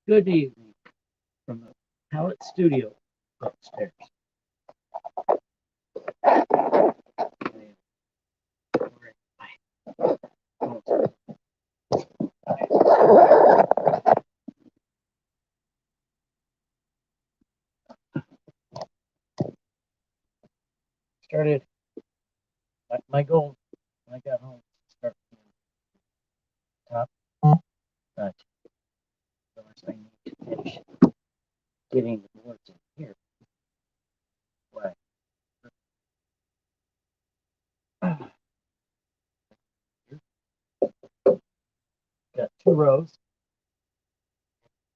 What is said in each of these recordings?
Good evening from the Pallet Studio upstairs. Started my goal when I got home to start from the top, but first I need to finish getting the boards in here. Why? Got two rows.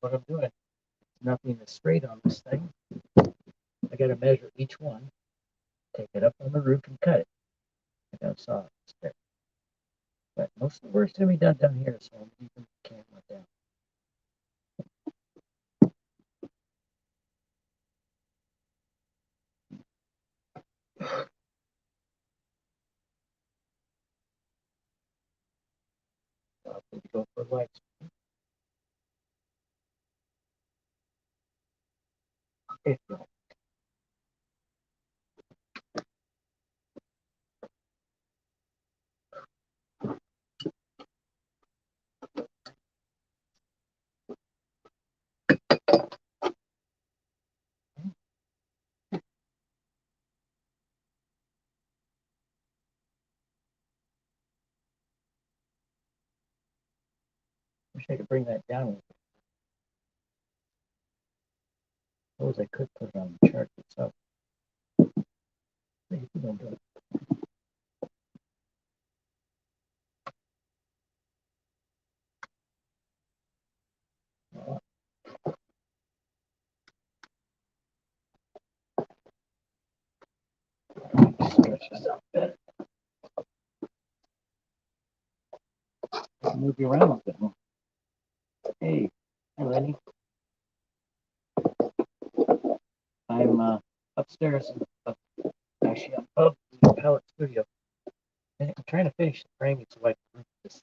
What I'm doing, nothing is straight on this thing. I got to measure each one, take it up on the roof and cut it. I got a saw there. But most of the work's gonna be done down here, so I'm keeping the camera down. I'll go for lights. If not. Wish I could bring that down a little bit. Suppose I could put it on the chart itself. Maybe we don't do it. Stretch this out a bit. Move you around a bit more. Hey, Lenny. I'm upstairs. Actually, I'm above the Pallet Studio. And I'm trying to finish the framing so I can this.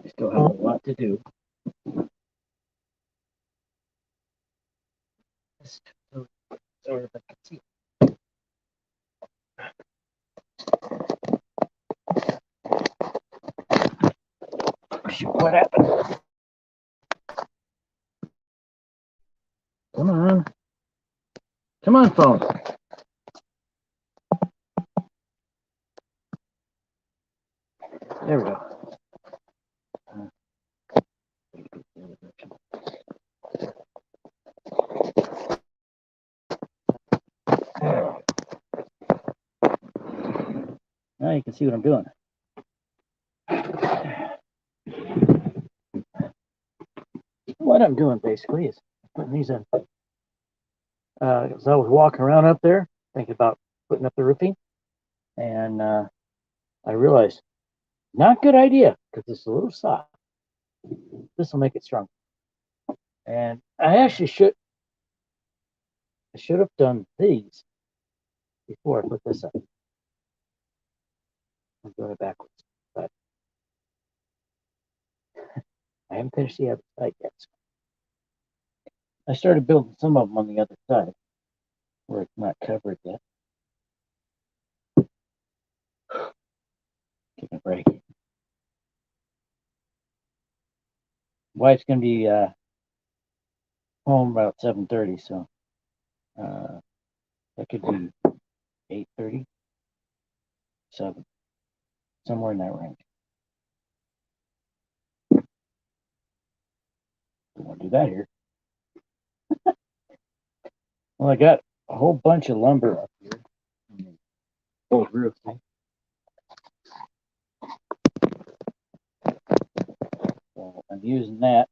I still have a lot to do. So if I can see. What happened? Come on. Come on, phone. There we go. Now you can see what I'm doing. What I'm doing basically is putting these in. As I was walking around up there, thinking about putting up the roofing, and I realized not good idea because it's a little soft. This will make it strong. And I actually should have done these before I put this up. I'm doing it backwards, but I haven't finished the other side yet. I started building some of them on the other side where it's not covered yet. Taking a break. Wife's gonna be home about 7:30, so that could be 8:30, 7, somewhere in that range. Don't want to do that here. Well, I got a whole bunch of lumber up here. Old roof thing. So I'm using that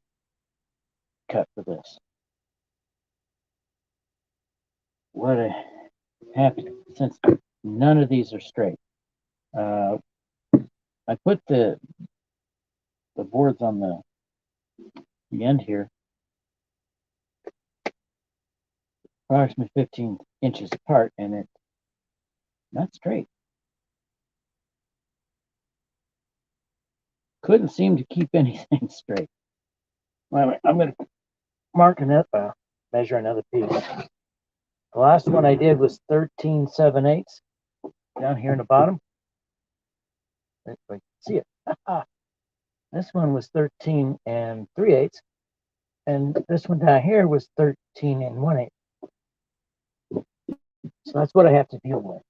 cut for this. What I have to, since none of these are straight, I put the boards on the end here, approximately 15 inches apart, and it's not straight. couldn't seem to keep anything straight. Well, I'm going to measure another piece. The last one I did was 13 7/8 down here in the bottom. If I can see it. This one was 13 3/8, and this one down here was 13 1/8. So that's what I have to deal with.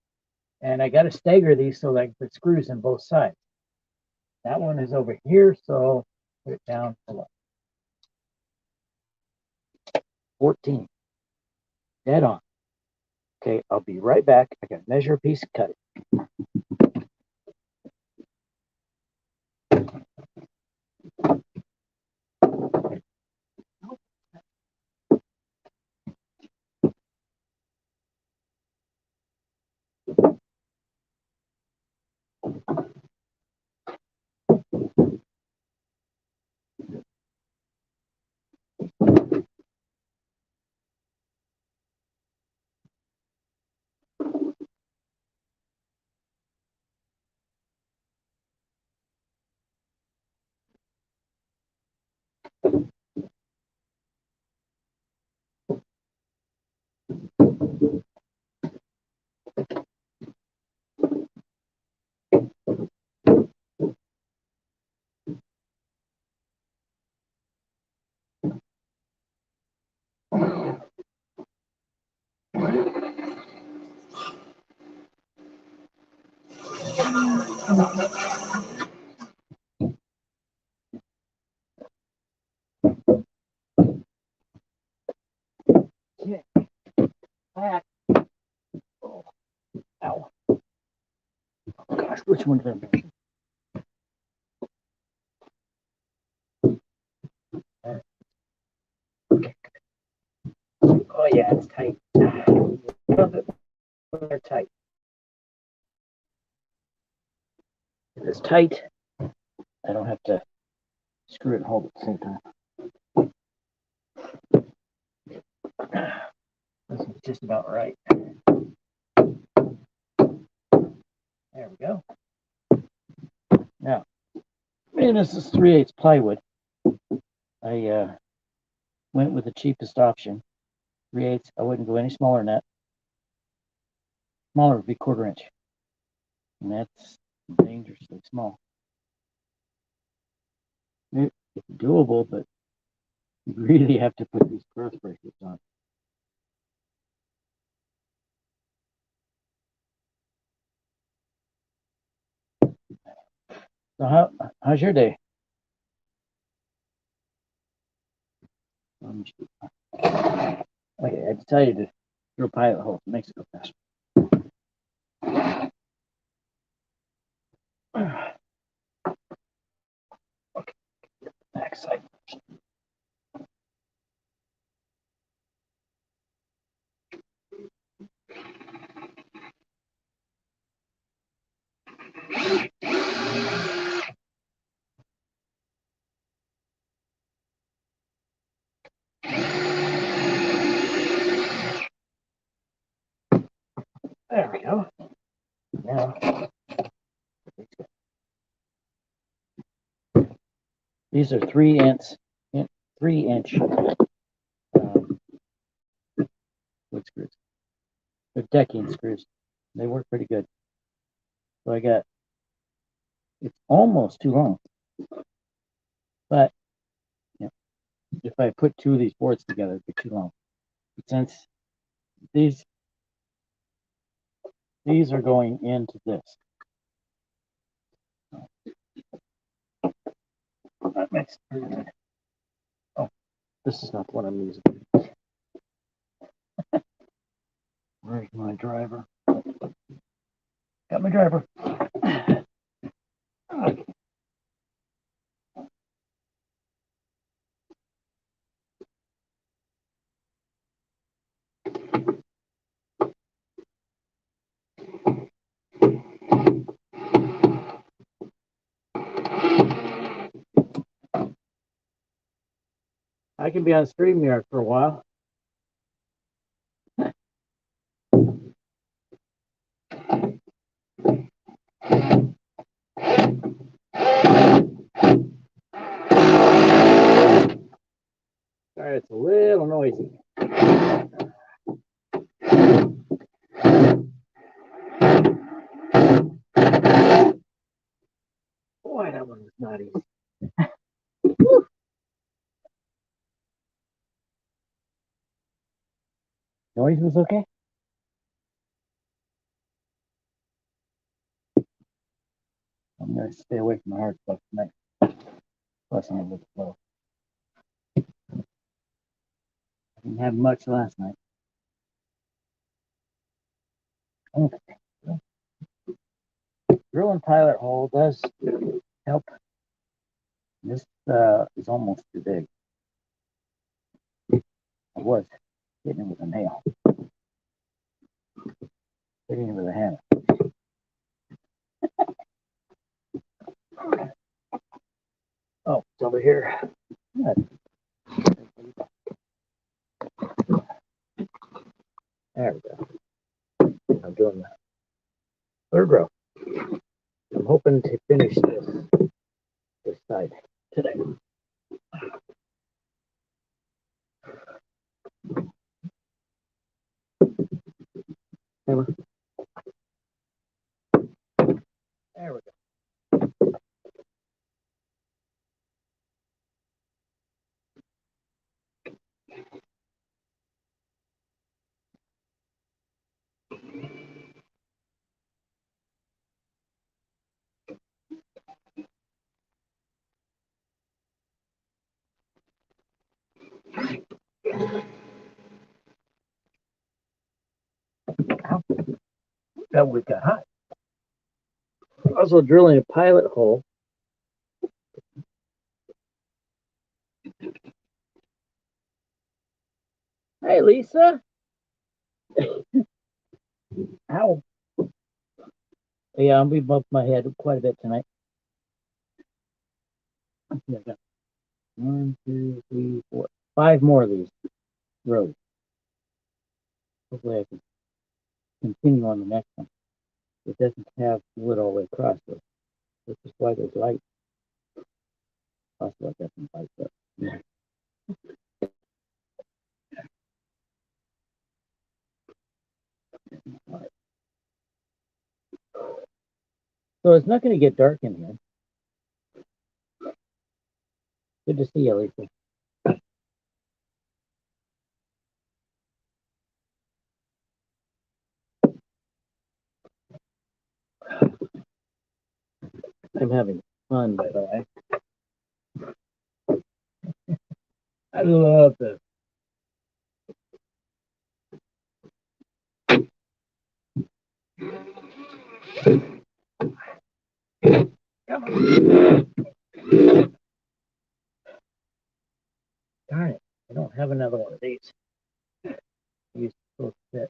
And I got to stagger these so that the screws in both sides. That one is over here, so put it down below. 14. Dead on. Okay, I'll be right back. I got to measure a piece and cut it. Okay. Back. Oh, ow. Oh, gosh, which one did I measure? Okay. Oh, yeah, it's tight. A little bit more tight. If it's tight, I don't have to screw it and hold it at the same time. This is just about right. There we go. Now, and this is 3/8 plywood. I went with the cheapest option. 3/8. I wouldn't go any smaller than that. Smaller would be 1/4 inch. And that's dangerously small. It's doable, but you really have to put these growth bracelets on. So how's your day? Okay, I decided to drill pilot holes. It makes it go faster. Okay, back side. There we go. Now, these are 3-inch wood screws. They're decking screws. They work pretty good. So it's almost too long. But if I put 2 of these boards together, it'd be too long. But since these are going into this, that makes it pretty good. Oh, this is not the one I'm using. Where's my driver? Got my driver. Okay. I can be on StreamYard for a while. Sorry, it's a little noisy. Boy, that one was not easy. Noise was okay? I'm going to stay away from the hard stuff tonight. Plus, I'm a little slow. I didn't have much last night. Okay. Drilling pilot hole does help. This is almost too big. I was hitting it with a nail. Hitting it with a hammer. Oh, it's over here. Good. There we go. I'm doing the third row. I'm hoping to finish this side today. Hammer. There we go. Ow. That wood got hot. Also drilling a pilot hole. Hey, Lisa. Ow. Yeah, I'll be bumping my head quite a bit tonight. One, two, three, four, 5 more of these rows. Hopefully I can continue on the next one. It doesn't have wood all the way across, though. Which is why there's light. Also, I got some lights up. Right. So it's not going to get dark in here. Good to see you, Lisa. I'm having fun, by the way. I love this. Come on. Darn it. I don't have another one of these. These both fit.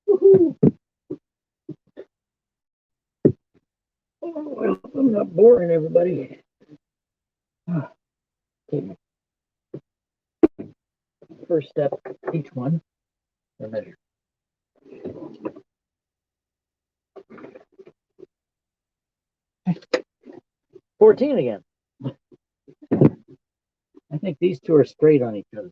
Woohoo. Oh, well, I'm not boring everybody. Okay. First step, each one, the measure. 14 again. I think these two are straight on each other.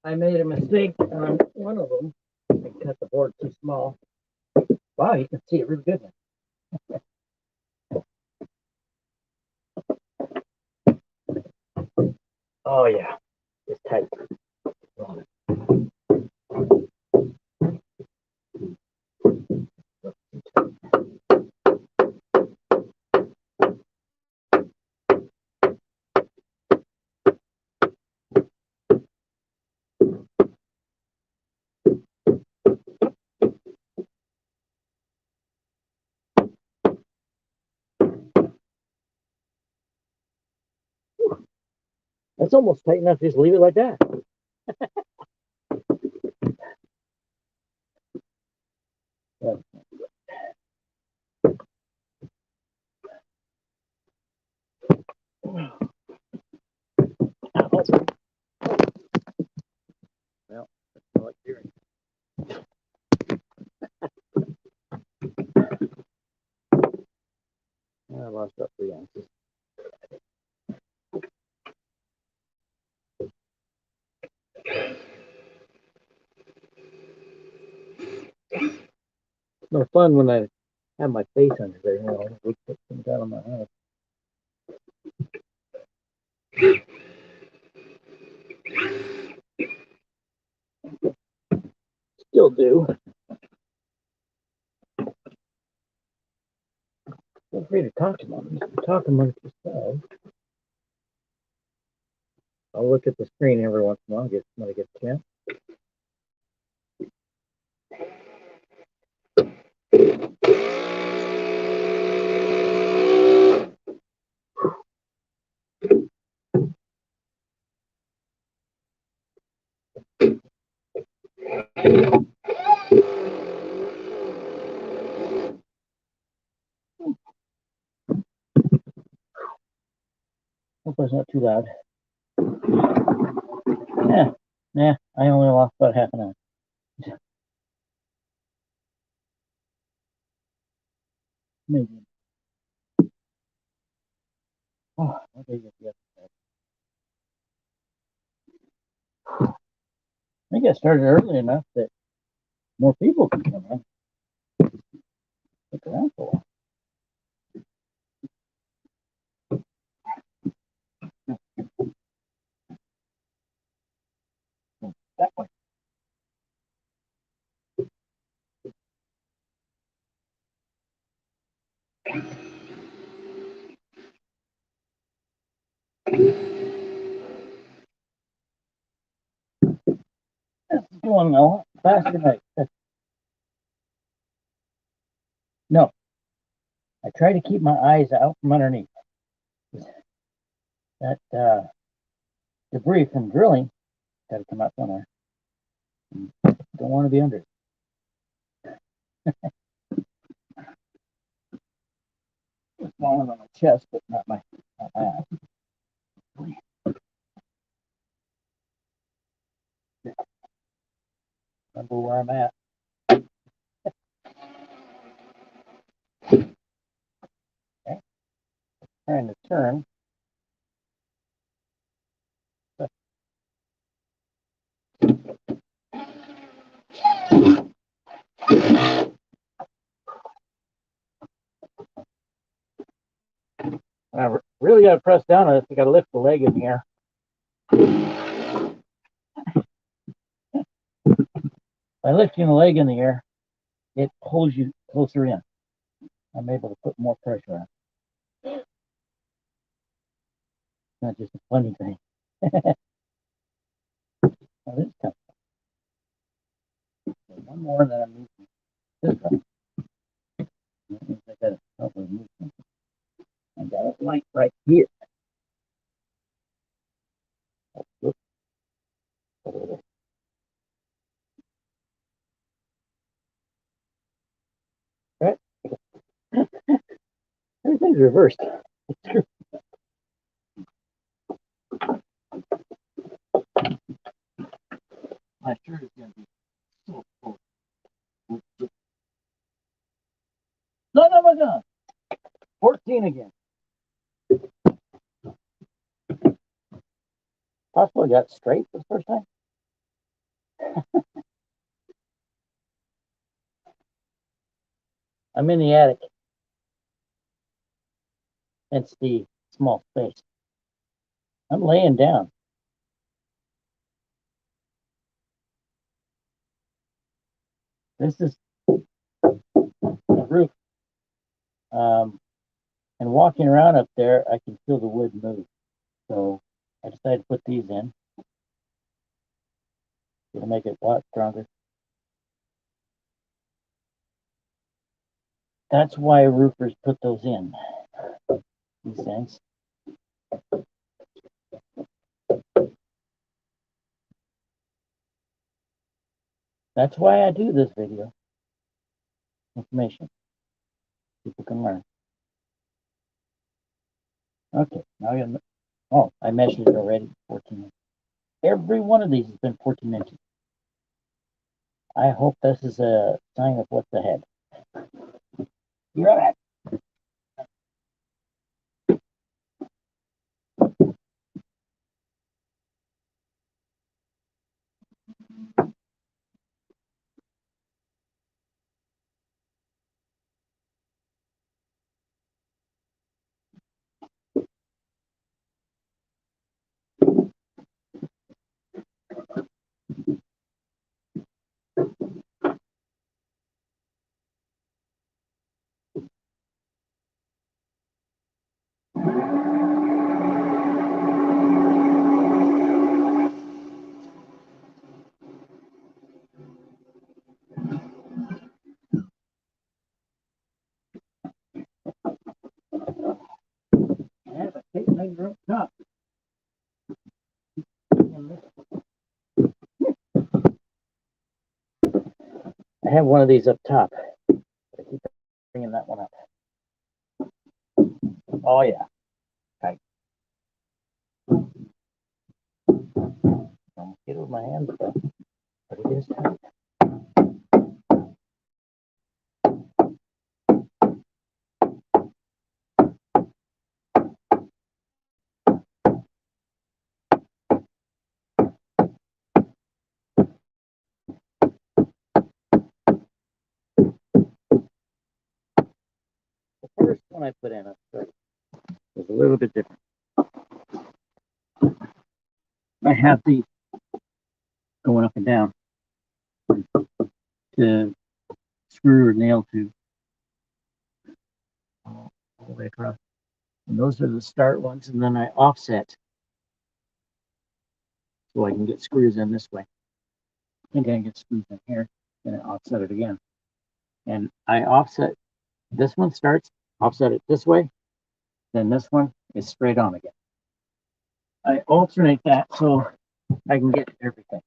I made a mistake on one of them. I cut the board too small. Wow, you can see it really good now. Oh yeah, it's tight. That's almost tight enough to just leave it like that. Well, I like hearing. I lost about 3 ounces. It's more fun when I have my face under there. You know, we put things out on my head. Still do. Feel free to talk amongst yourselves. I'll look at the screen every once in a while when I get a chance. Hope that's not too loud. Yeah, I only lost about half an hour. Maybe. Oh, what did I get yesterday? I think I started early enough that more people can come in. Stick around for a while. That way. That's going a lot faster than I expected. No, I try to keep my eyes out from underneath. That debris from drilling got to come out somewhere. Don't want to be under it. It's falling on my chest, but not my eye. Remember where I'm at. Okay. Trying to turn. I really got to press down on this. I got to lift the leg in the air. By lifting the leg in the air, it pulls you closer in. I'm able to put more pressure on. It's not just a funny thing. Now, this time, one more that I'm using this one. That means I got to help with movement. I got a light right here. Oops. Right. Everything's reversed. My shirt is going to be so cold. Son of a gun. 14 again. Possibly got straight for the first time. I'm in the attic. It's the small space. I'm laying down. This is the roof. And walking around up there, I can feel the wood move. So I decided to put these in. It'll make it a lot stronger. That's why roofers put those in. These things. That's why I do this video. Information. People can learn. Okay, now I measured it already, 14 inches. Every one of these has been 14 inches. I hope this is a sign of what's ahead. You're right. I have a tape measure up top. I have one of these up top. I keep bringing that one up. Oh yeah, tight. Almost get it with my hands though, but it is tight. The first one I put in was a little bit different. I have these going up and down to screw or nail to all the way across. And those are the start ones, and then I offset so I can get screws in this way. I think I can get screws in here, and I offset it again. And I offset, this one starts, offset it this way, then this one is straight on again. I alternate that so I can get everything.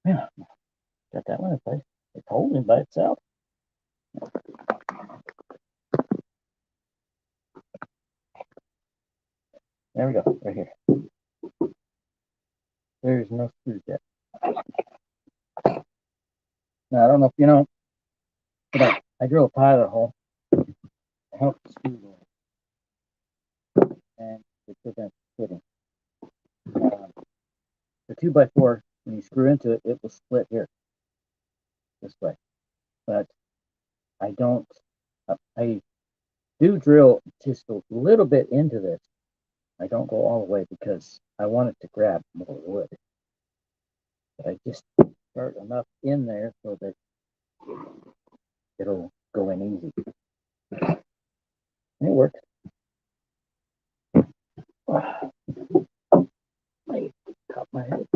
Yeah, got that one in place. It's holding by itself. There we go, right here. There's no screws yet. Now, I don't know if you know, but I drill a pilot hole to help the screws in, and to prevent splitting. The 2x4, when you screw into it, it will split here, this way. But I don't, I do drill just a little bit into this. I don't go all the way because I want it to grab more wood. But I just start enough in there so that it'll go in easy. It works. I top my head.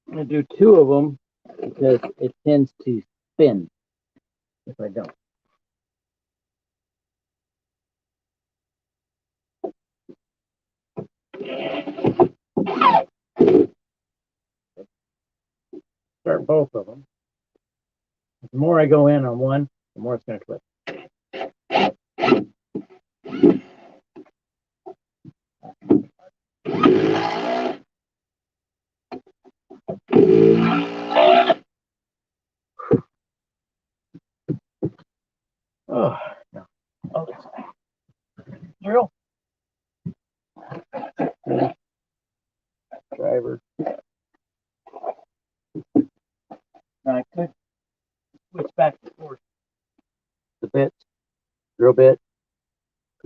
I'm going to do 2 of them because it tends to spin if I don't. Start both of them. The more I go in on one, the more it's going to twist.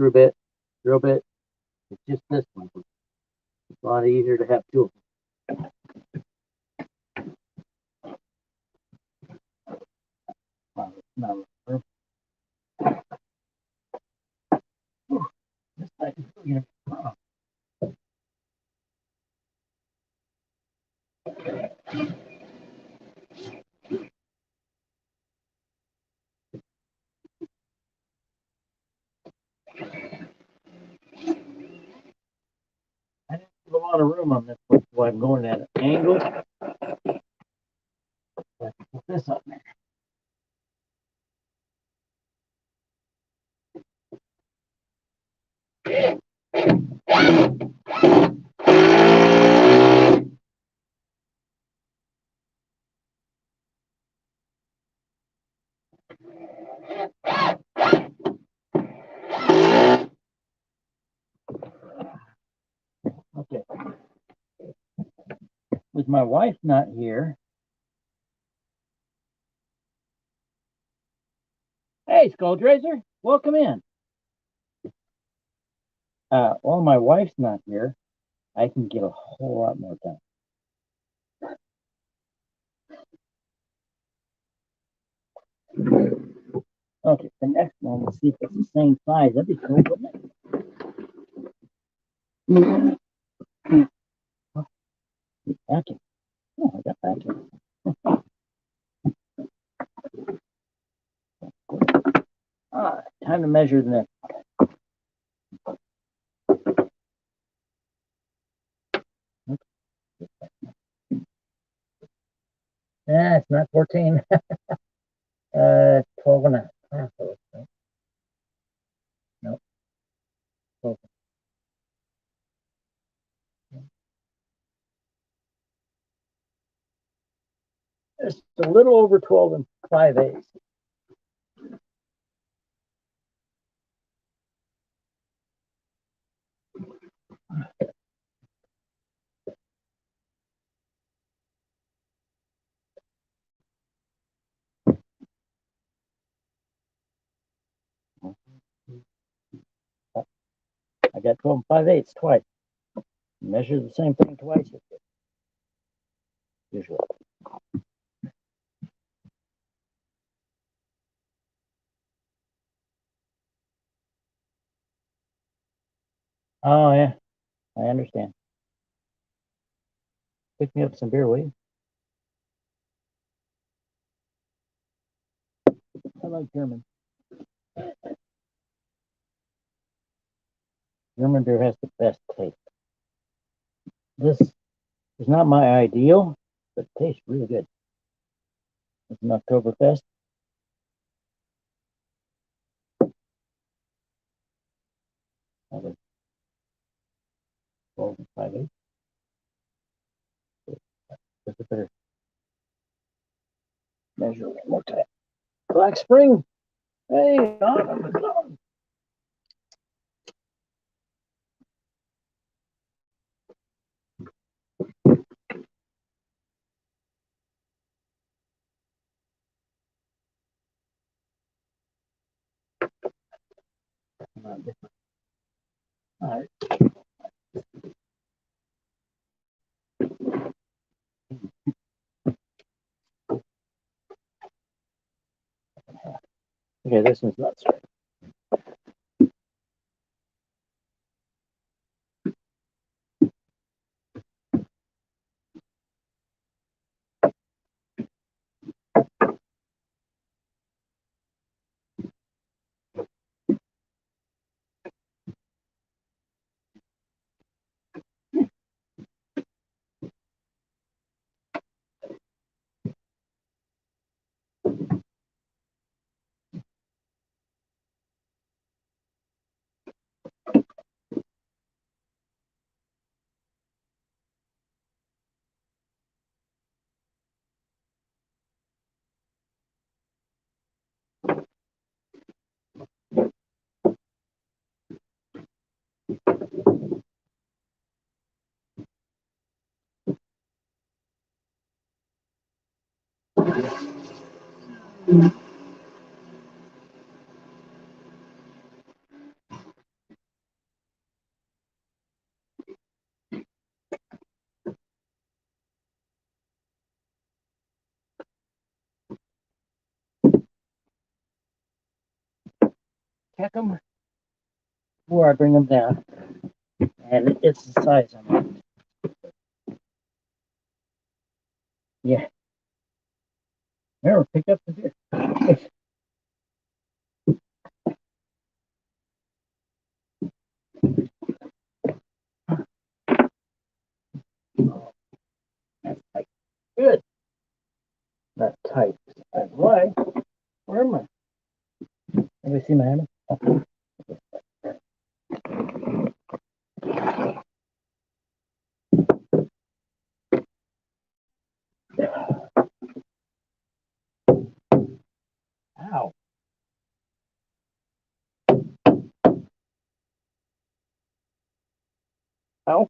screw bit, drill bit. It's just this one. It's a lot easier to have two of them. Now, this side is really gonna be wrong. I didn't have a lot of room on this one, so I'm going at an angle. Let's put this up there. Okay. With my wife not here. Hey, Skulldrazer, welcome in. While my wife's not here, I can get a whole lot more done. Okay, the next one, let's see if it's the same size. That'd be cool, wouldn't it? Vacuum. Oh, I got vacuum. All right, time to measure the next. It's not 14. 12 and a half. Nope. 12. It's a little over 12 and 5/8. I got 12 and 5/8 twice. Measure the same thing twice. Usually. Oh, yeah. I understand. Pick me up some beer, will you? I like German. German beer has the best taste. This is not my ideal, but it tastes really good. It's an Oktoberfest. I was 12 and 5/8. Just a better measure one more time. Black Spring. Hey, autumn is on. All right. Okay, this one's not straight. check them before I bring them down. And it's the size I want. Yeah. Never pick up the fish. That's tight. Good. Not tight. That's why. Where am I? Let me see my hammer. Oh. Ow. Ow.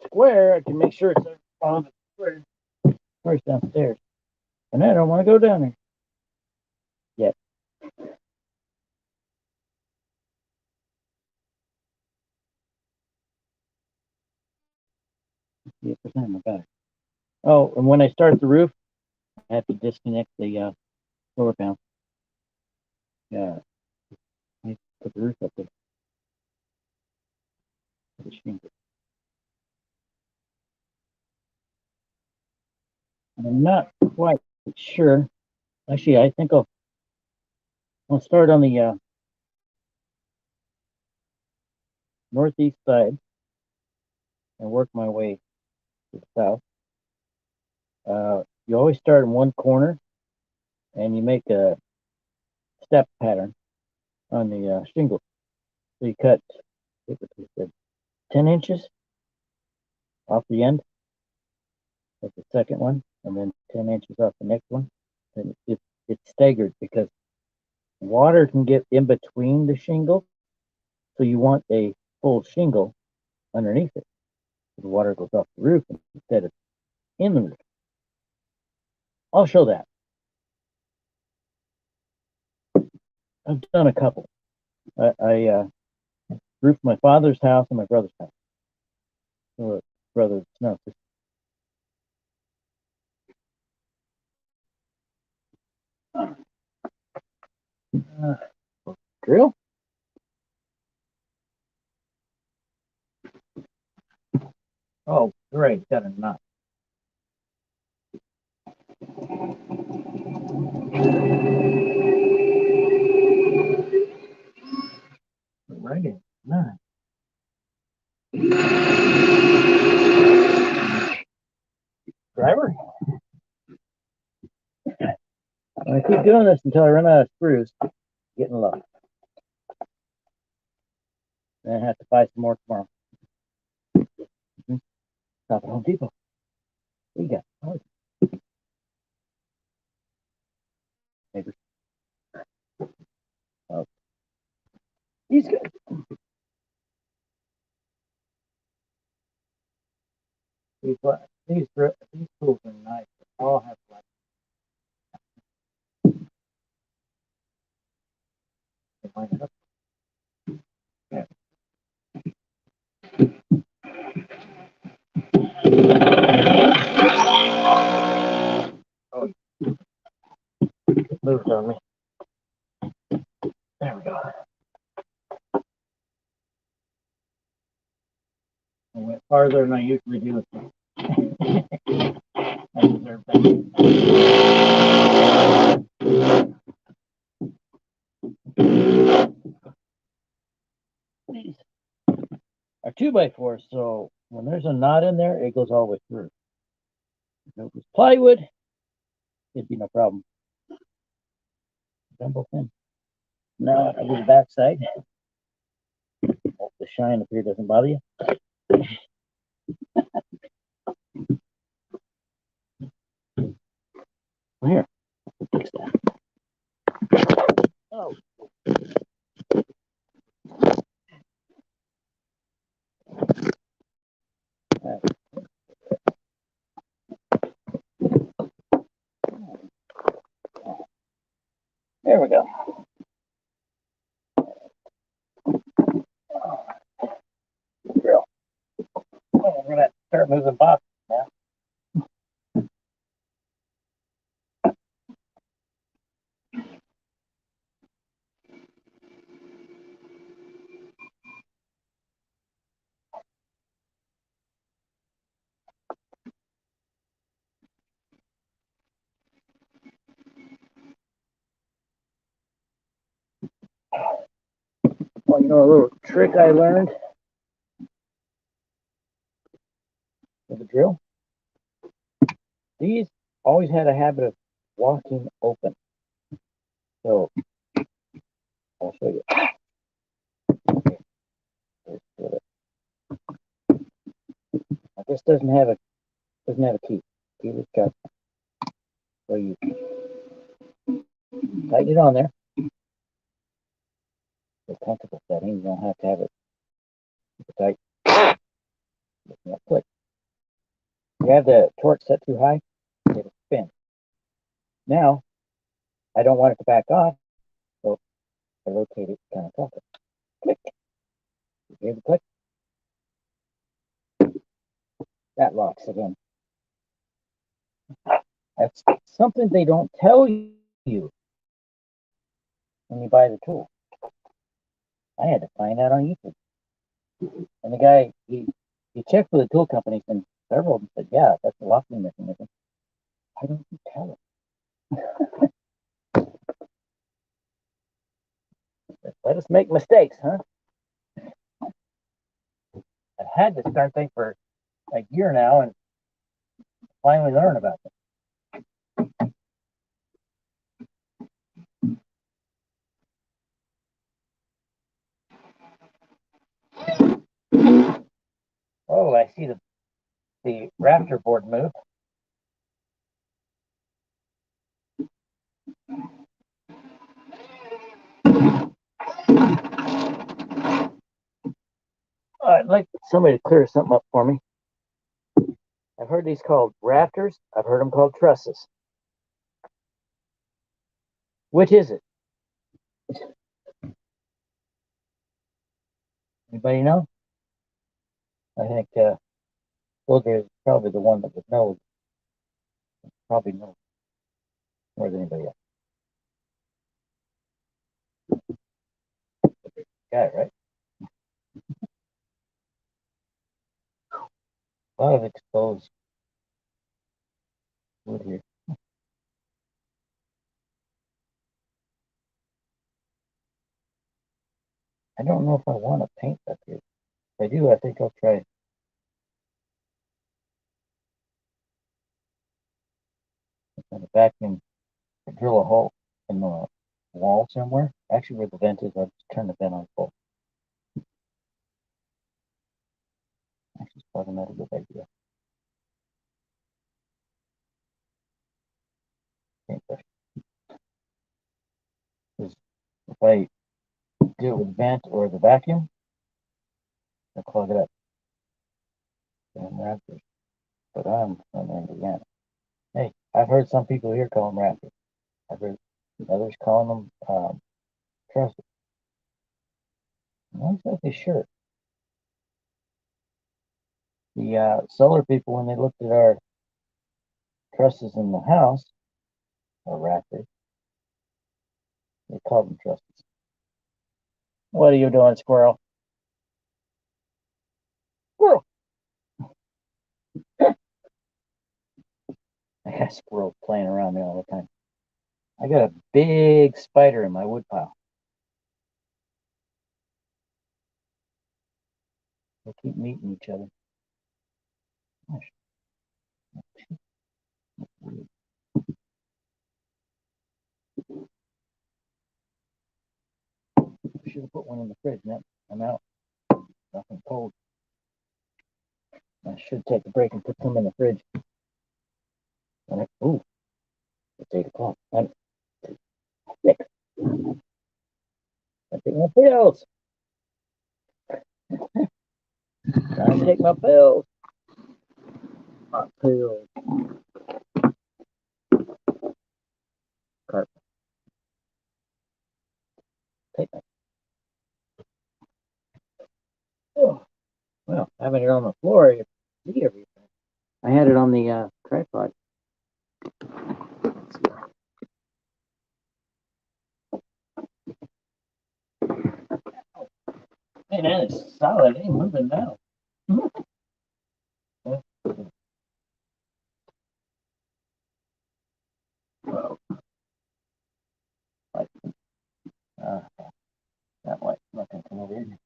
Square, I can make sure it's on the square. Where's downstairs? And I don't want to go down there yet. See if there's anything about it. Oh, and when I start the roof, I have to disconnect the solar panel. Yeah, I put the roof up there. I'm not quite sure. Actually, I think I'll start on the northeast side and work my way to the south. You always start in one corner and you make a step pattern on the shingle. So you cut, I think what said, 10 inches off the end of the second one, and then 10 inches off the next one. And it's staggered because water can get in between the shingle. So you want a full shingle underneath it. The water goes off the roof instead of in the roof. I'll show that. I've done a couple. I roofed my father's house and my brother's house. Or brother's, no. Drill? Oh, great. Got a knot. Right in. Nice. Driver? I keep doing this until I run out of screws. Getting low. Then I have to buy some more tomorrow. Stop at Home Depot. We got neighbors. Oh, he's good. These tools are nice. They all have like they line it up. Yeah. Oh, moved on me. There we go. I went farther than I usually do with them. I deserve that. These are 2x4s, so when there's a knot in there, it goes all the way through. If it was plywood, it'd be no problem. Jumbo thin. Now I do the back side. Hope the shine up here doesn't bother you. Here, fix that. Oh. There we go. moving boxes now. Well, a little trick I learned with the drill. These always had a habit of walking open. So I'll show you. Now, this doesn't have a key. Keyless cut. So you tighten it on there. The comfortable setting. You don't have to have it super tight. Click. If you have the torque set too high, it'll spin. Now, I don't want it to back off, so I rotate it kind of counter. Click. You hear the click? That locks it in. That's something they don't tell you when you buy the tool. I had to find out on YouTube. And the guy, he checked with the tool companies, and several of them said, yeah, that's a locking mechanism. Why don't you tell it? Let us make mistakes, huh? I've had this darn thing for a year now and finally learn about it. Oh, I see the rafter board move. I'd like somebody to clear something up for me. I've heard these called rafters. I've heard them called trusses. Which is it? Anybody know? I think Wilger is probably the one that would know. Probably know more than anybody else. Got it, right? A lot of exposed wood here. I don't know if I want to paint up here. If I do, I think I'll try. I'm vacuum, drill a hole in the wall somewhere. Actually, where the vent is, I'll just turn the vent on full. Actually, it's probably not a good idea. Paintbrush. Because if I do it with the vent or the vacuum, I'll clog it up. And rafters. But I'm on the end again. Hey, I've heard some people here call them rafters. I've heard others calling them trusses. I'm not exactly sure. The solar people, when they looked at our trusses in the house, or rafters, they called them trusses. What are you doing, squirrel? Squirrel! I got squirrels playing around me all the time. I got a big spider in my woodpile. They keep meeting each other. Gosh. I should have put one in the fridge. Now I'm out. Nothing cold. I should take a break and put some in the fridge. Ooh, it's 8 o'clock. I'm sick. I take my pills. Time to take my pills. My pills. Carpet. Take my. Oh, well, having it on the floor, you see everything. I had it on the tripod. Man, that is solid. It ain't moving now. Well, like, uh, that might nothing come over here.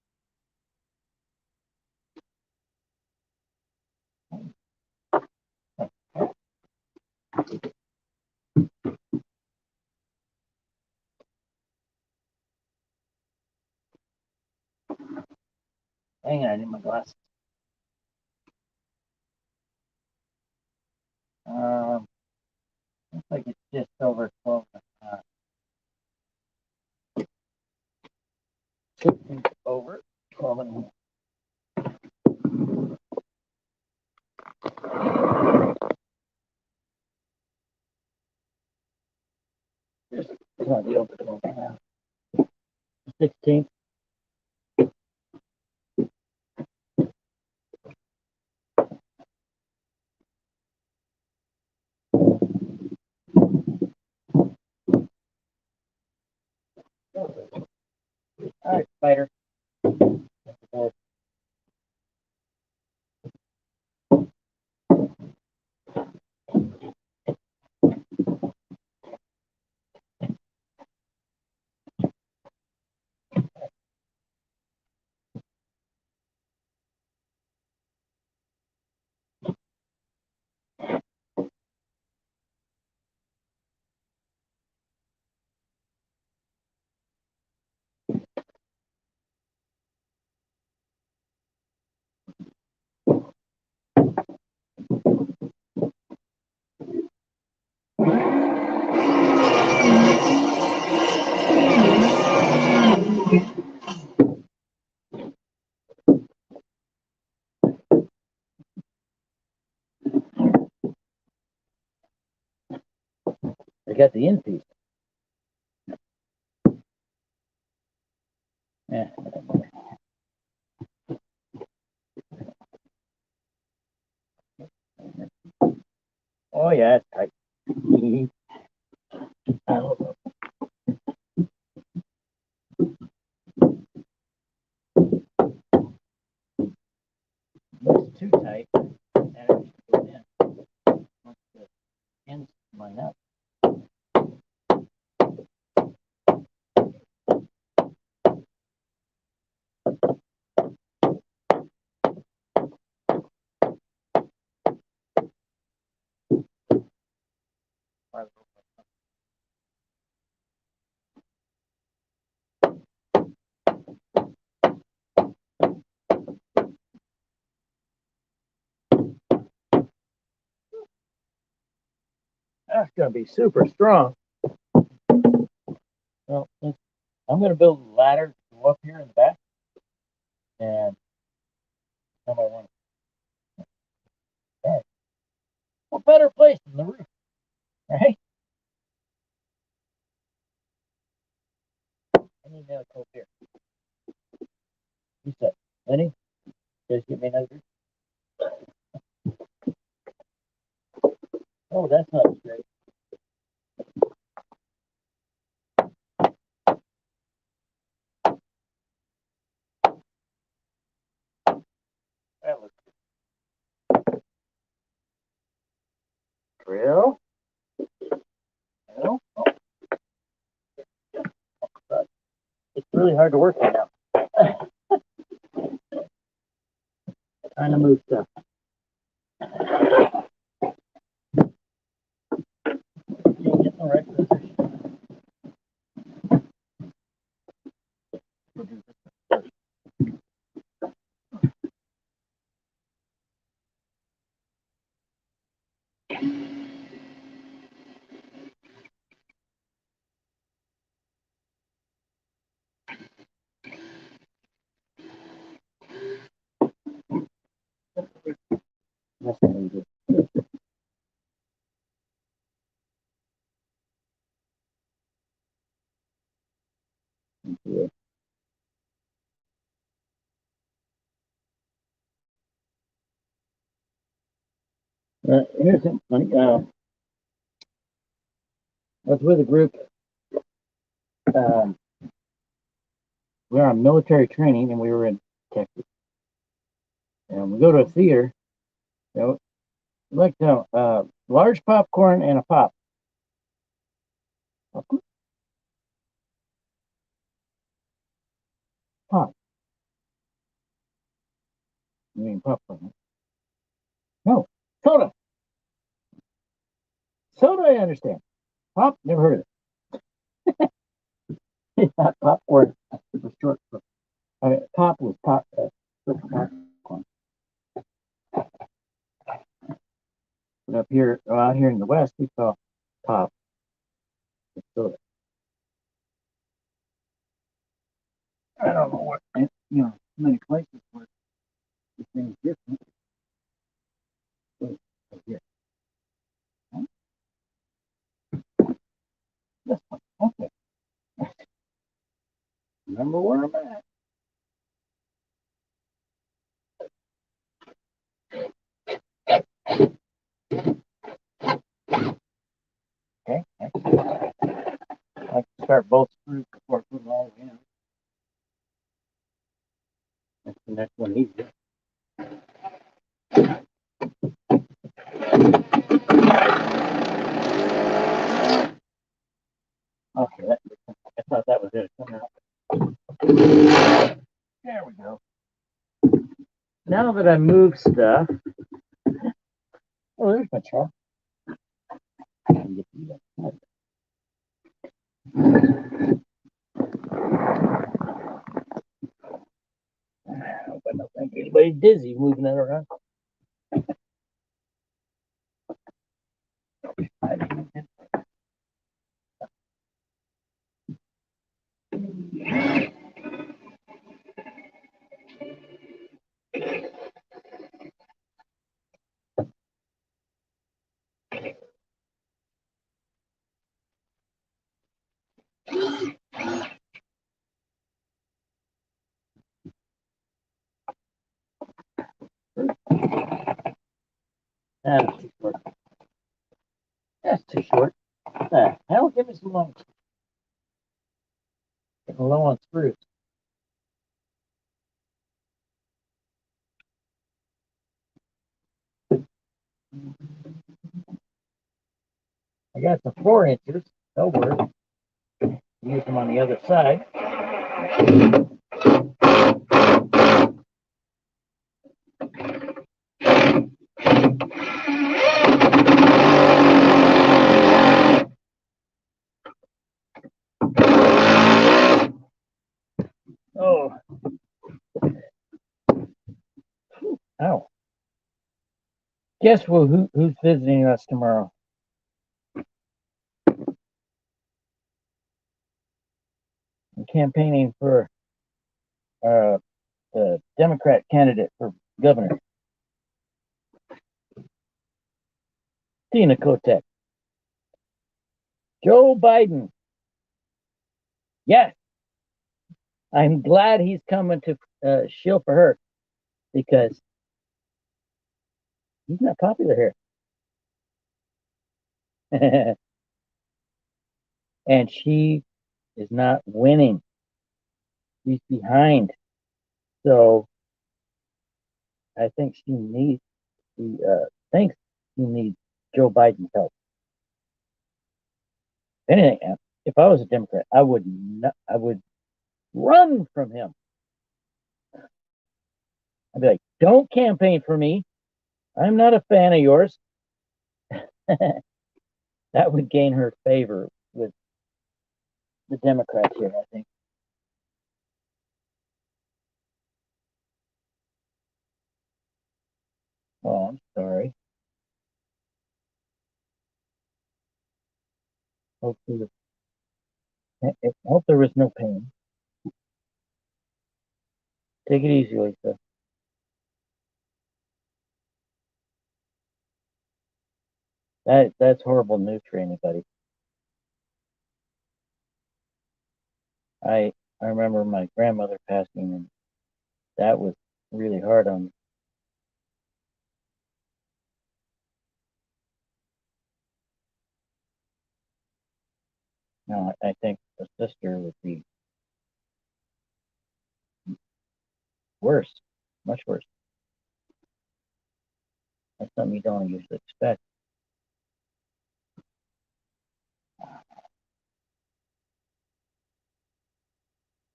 Hang on, I need my glasses. Looks like it's just over 12 and a half. 15 over 12 and a half. Just not the over 12 and a half. 16. All right, spider. I got the end piece. Yeah. Oh yeah, it's tight. It's too tight. And it goes in. Once the ends line up. That's gonna be super strong. Well, I'm gonna build a ladder to go up here in the back, and somebody want. All right. What better place than the roof, right? I need another coat here. You said, Lenny, just give me another roof. Oh, that's not straight. That looks real. No, oh, it's really hard to work right now. Trying to move stuff. You can get in the right position. That's what we do. Yeah. Here's something funny. I was with a group. Um, we were on military training, and we were in Texas. And we go to a theater. You know, like large popcorn and a pop. Pop. I mean popcorn. No, soda. Soda, I understand. Pop, never heard of it. It's not popcorn. It was short for pop was pop. Short for popcorn. But up here, out here in the West, we call pop soda. I don't know what, many places where the thing's different. But here, huh? This one. Okay. Remember where I'm at. Okay. I can start both screws before I put them all in. That's the next one easier. Okay, I thought that was it. There we go. Now that I move stuff, oh, there's my truck. I hope I don't think anybody's dizzy moving that around. That's too short. That's too short. Hell, give me some long. Getting low on screws. I got some 4 inches. They'll work. Use them on the other side. Oh. Ow. Guess who's visiting us tomorrow? I'm campaigning for the Democrat candidate for governor, Tina Kotek. Joe Biden. Yes, I'm glad he's coming to shield for her because he's not popular here. And she is not winning. She's behind. So I think she thinks she needs Joe Biden's help. If anything, if I was a Democrat, I would run from him. I'd be like, don't campaign for me. I'm not a fan of yours. That would gain her favor with the Democrats here, I think. Oh, I'm sorry. Hopefully, hope there was no pain. Take it easy, Lisa. That's horrible news for anybody. I remember my grandmother passing, and that was really hard on me. No, I think the sister would be worse, much worse. That's something you don't usually expect.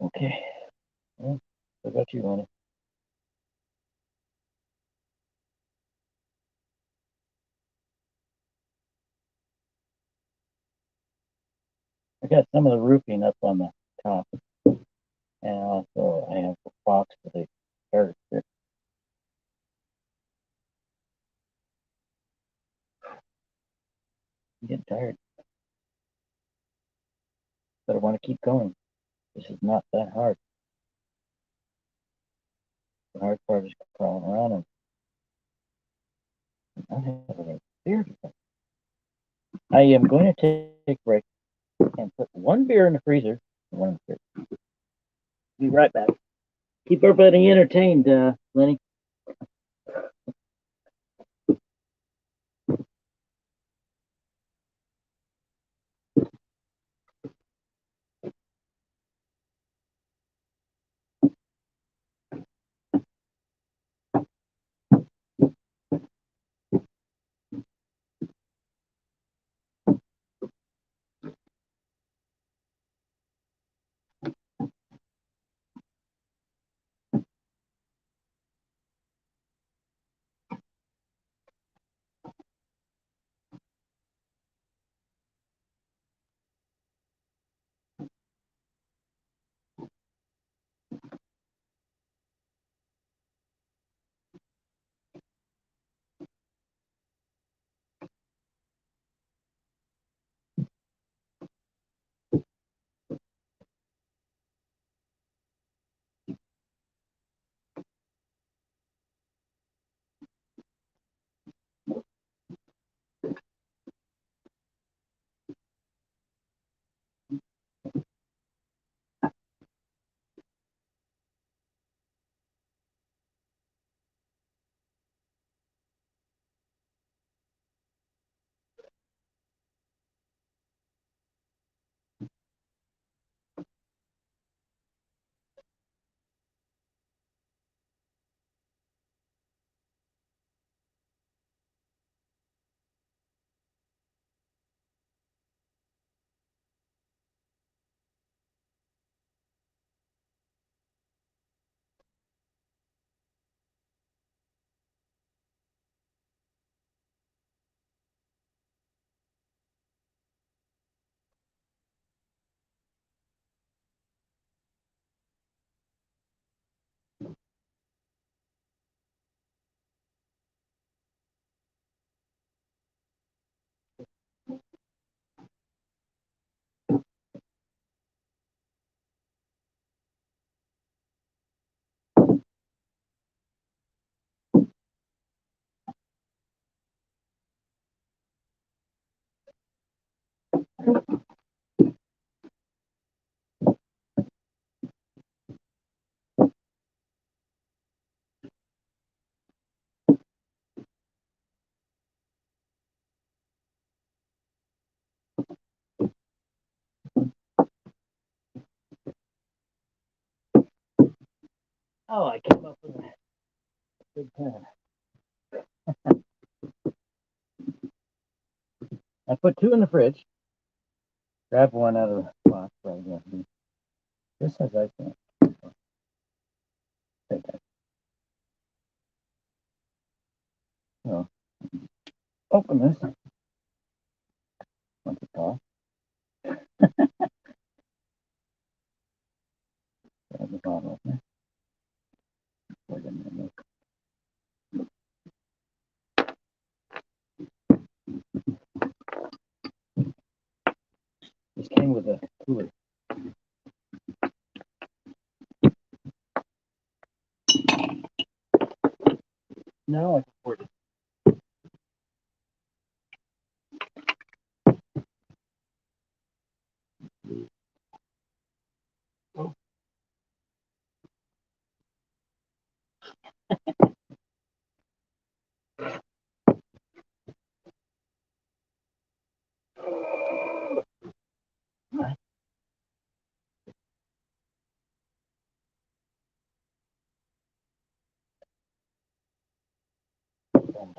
Okay. Well, what about you, Lenny? I got some of the roofing up on the top, and also I have a box for the dirt. I'm getting tired, but I want to keep going. This is not that hard. The hard part is crawling around and not having a beer. I am going to take a break and put one beer in the freezer. One beer. Be right back. Keep everybody entertained, Lenny. Oh, I came up with a good plan. I put two in the fridge. Grab one out of the box right here. This has ice in it. Take that. So, open this. Once it's off. Grab the bottle opener. Put it in there. This came with a cooler. Now I can pour it. Oh. And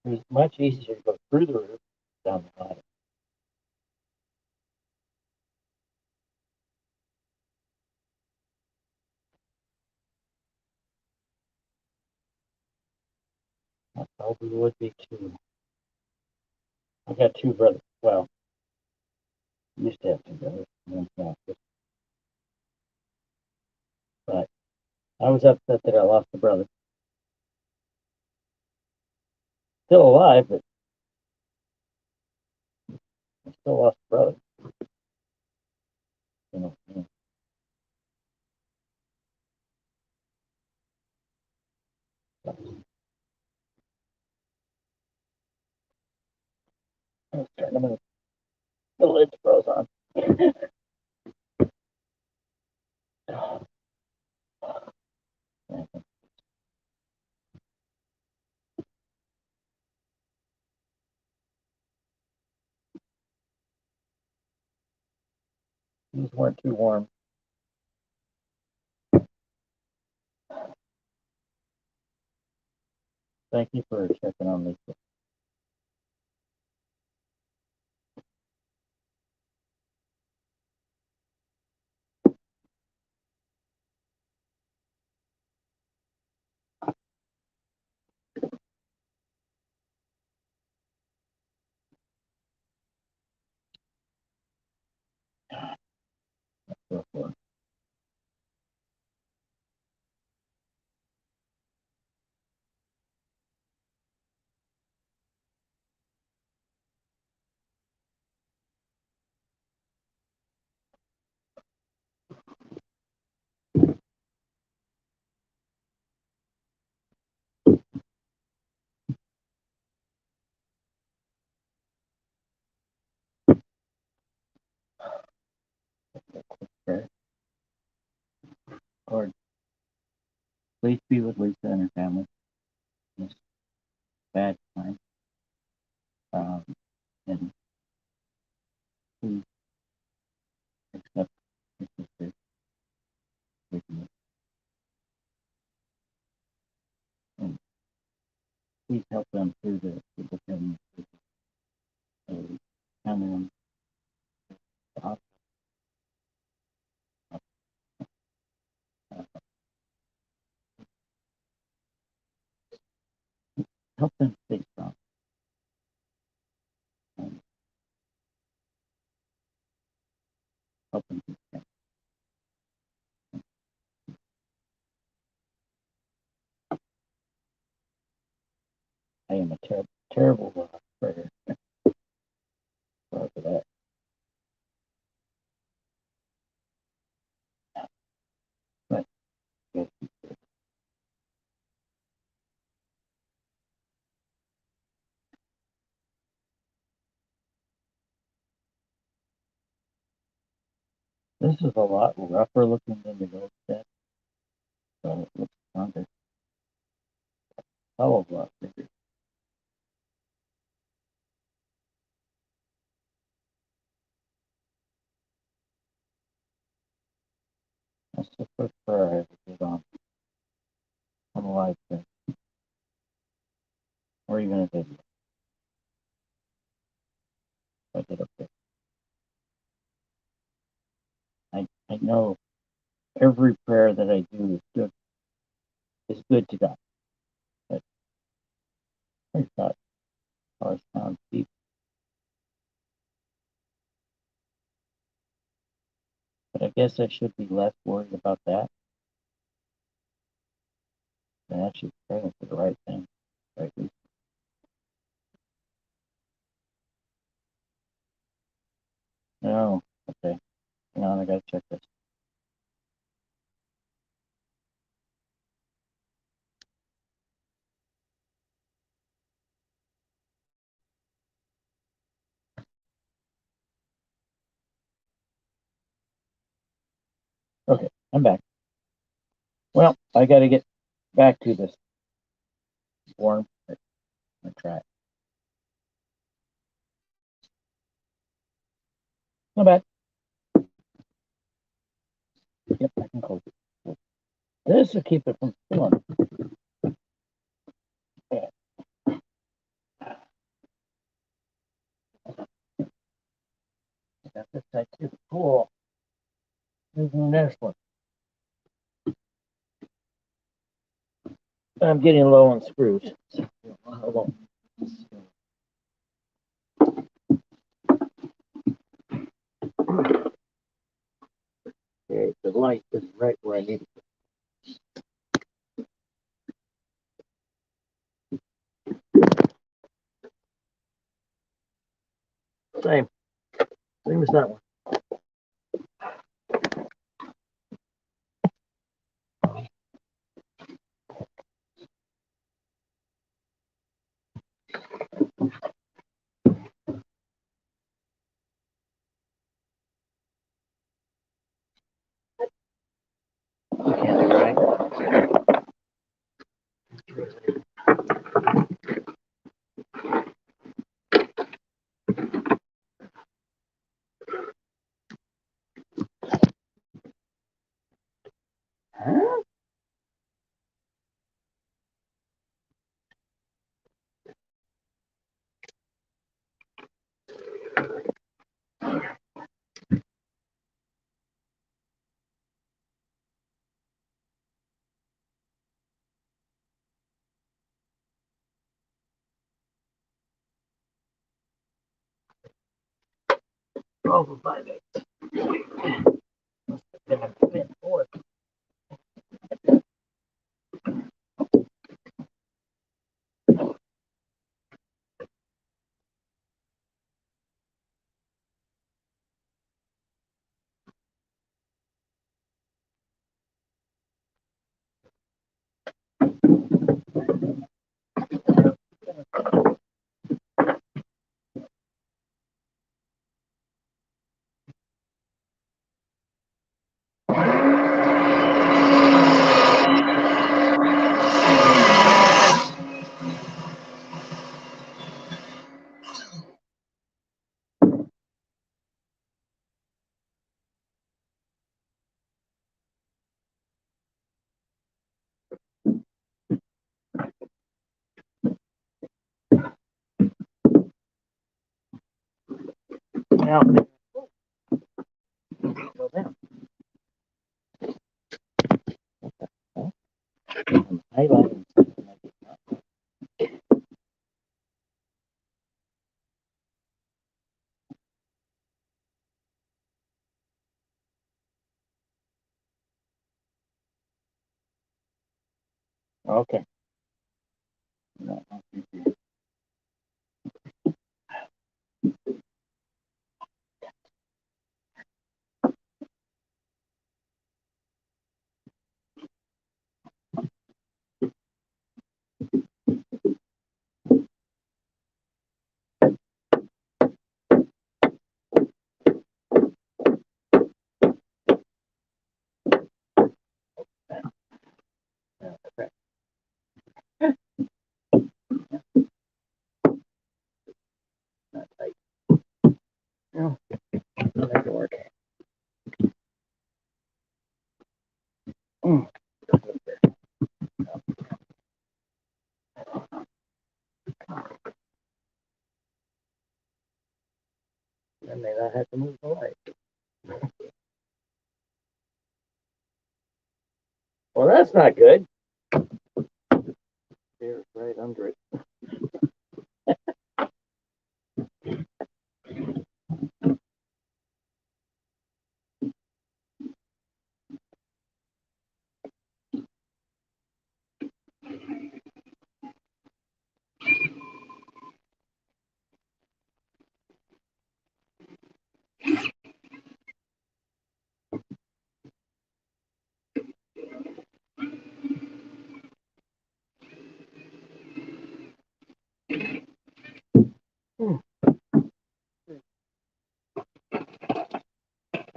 it was much easier to go through the roof down the bottom. I probably would be too. I got two brothers. Well, used to have two brothers. One's not. But I was upset that I lost a brother. Still alive, but I still lost a brother. You know, I was starting to the lid's froze on. These weren't too warm. Thank you for checking on me. So far. Okay. Lord, please be with Lisa and her family in this bad time. Um, and please accept your sister with you. And please help them through the family. Family on the hospital. Help them stay strong. And help them be strong. I am a terrible prayer. Sorry for that. But yes, this is a lot rougher looking than the gold set, so it looks stronger. Hell of a lot bigger. That's the first prayer I ever did on a live stream or even a video. I did up there. I know every prayer that I do is good to God. But I thought I was sound deep. But I guess I should be less worried about that than actually praying for the right thing. Right? No. Okay. Hang on, I gotta check this. Okay, I'm back. Well, I gotta get back to this warm track. Not bad. Yep, I can close it. This will keep it from spilling. Yeah. Got this side too. Cool. Using this one. I'm getting low on screws. Hold on. Okay, the light is right where I need it. Same as that one. Okay, right. Huh? Oh, for 5/8. Now, go down. Highlight. Okay. No, correct. Not tight. No, that doesn't work. Mm. Then they not have to move the light. Well, that's not good. There's right under it. Mm.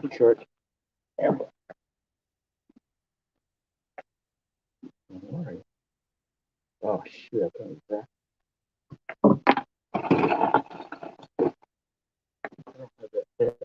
Too short. Yeah. Don't worry. Oh, shoot, I can't use that. I don't have that fit.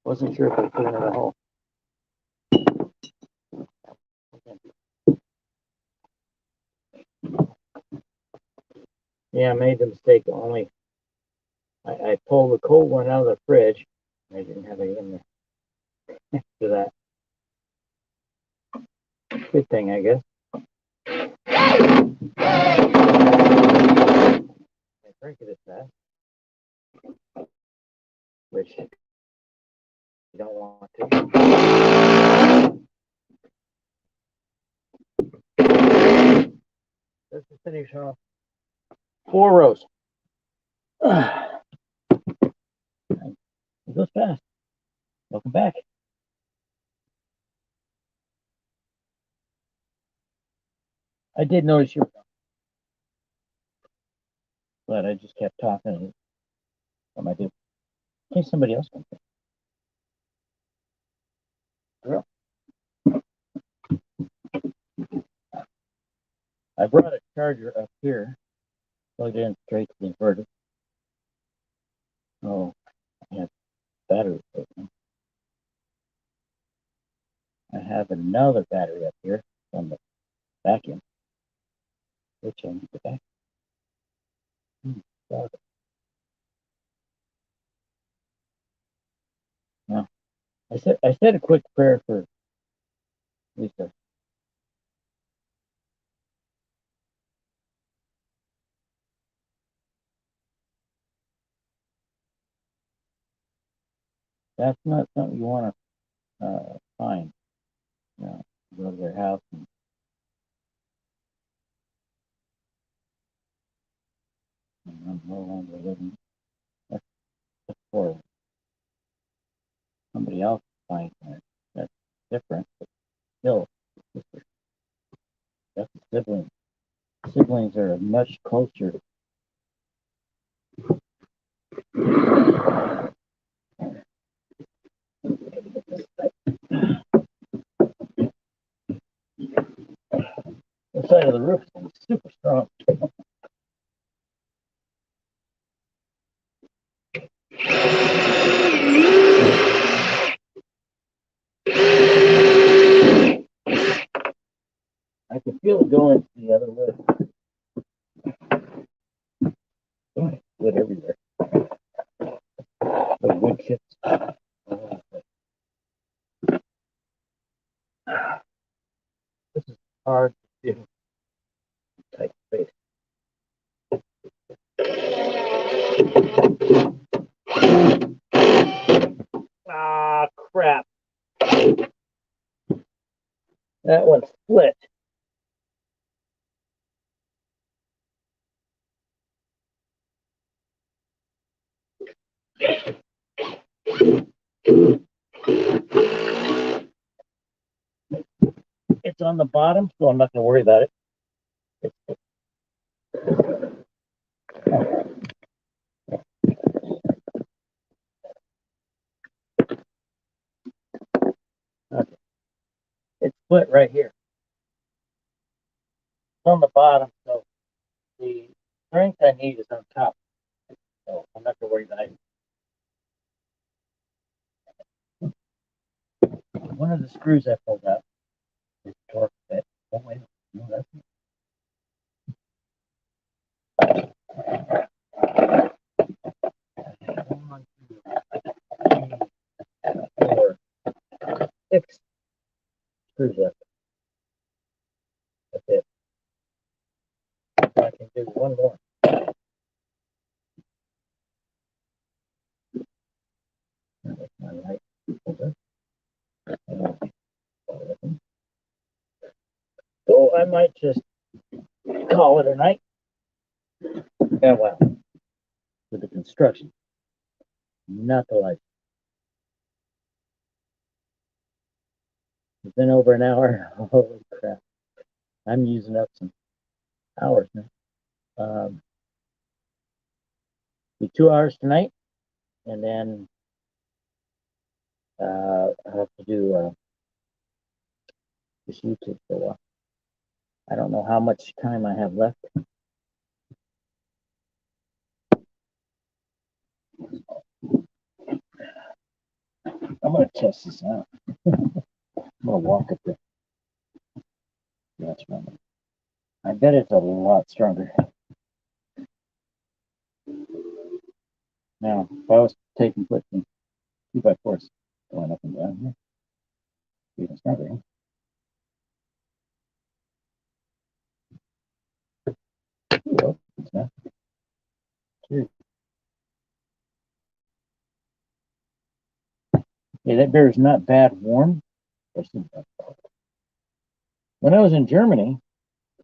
Wasn't sure if I put it in a hole. Yeah, I made the mistake. Only I pulled the cold one out of the fridge. I didn't have it in there for that. Good thing, I guess. I drink it as fast, which you don't want to. That's the finish off 4 rows. It goes fast. Welcome back. I did notice you were gone, but I just kept talking. What am I doing? In case somebody else comes in. Girl. I brought a charger up here, plugged in straight to the inverter. Oh, I have battery. I have another battery up here on the vacuum, which I need to back. No, I said a quick prayer for Lisa. That's not something you want to find. You know, go to their house and I'm no longer living. That's for somebody else finds that. That's different, but still, that's a sibling. Siblings are much closer. The side of the roof is super strong. I can feel it going to the other way. Oh, wood everywhere. The wood chips. This is hard to do. Tight space. Ah, crap. That one split. It's on the bottom, so I'm not going to worry about it. Okay. It's split right here. It's on the bottom, so the strength I need is on top. So I'm not going to worry about it. One of the screws I pulled out is torque fit. Oh, wait. No, that's not. 1, 2, 3, 4, 6 screws left. That's it. I can do one more. That's my right shoulder. So I might just call it a night. Yeah, well, with the construction, not the light. It's been over an hour. Holy crap. I'm using up some hours now. Be 2 hours tonight, and then I have to do this YouTube for a while. I don't know how much time I have left. I'm gonna test this out. I'm gonna walk up there. That's right. I bet it's a lot stronger. Now, if I was taking flips and 2x4s going up and down here, even stronger. Ooh, it's not. Cheers. Yeah, that beer is not bad warm. When I was in Germany,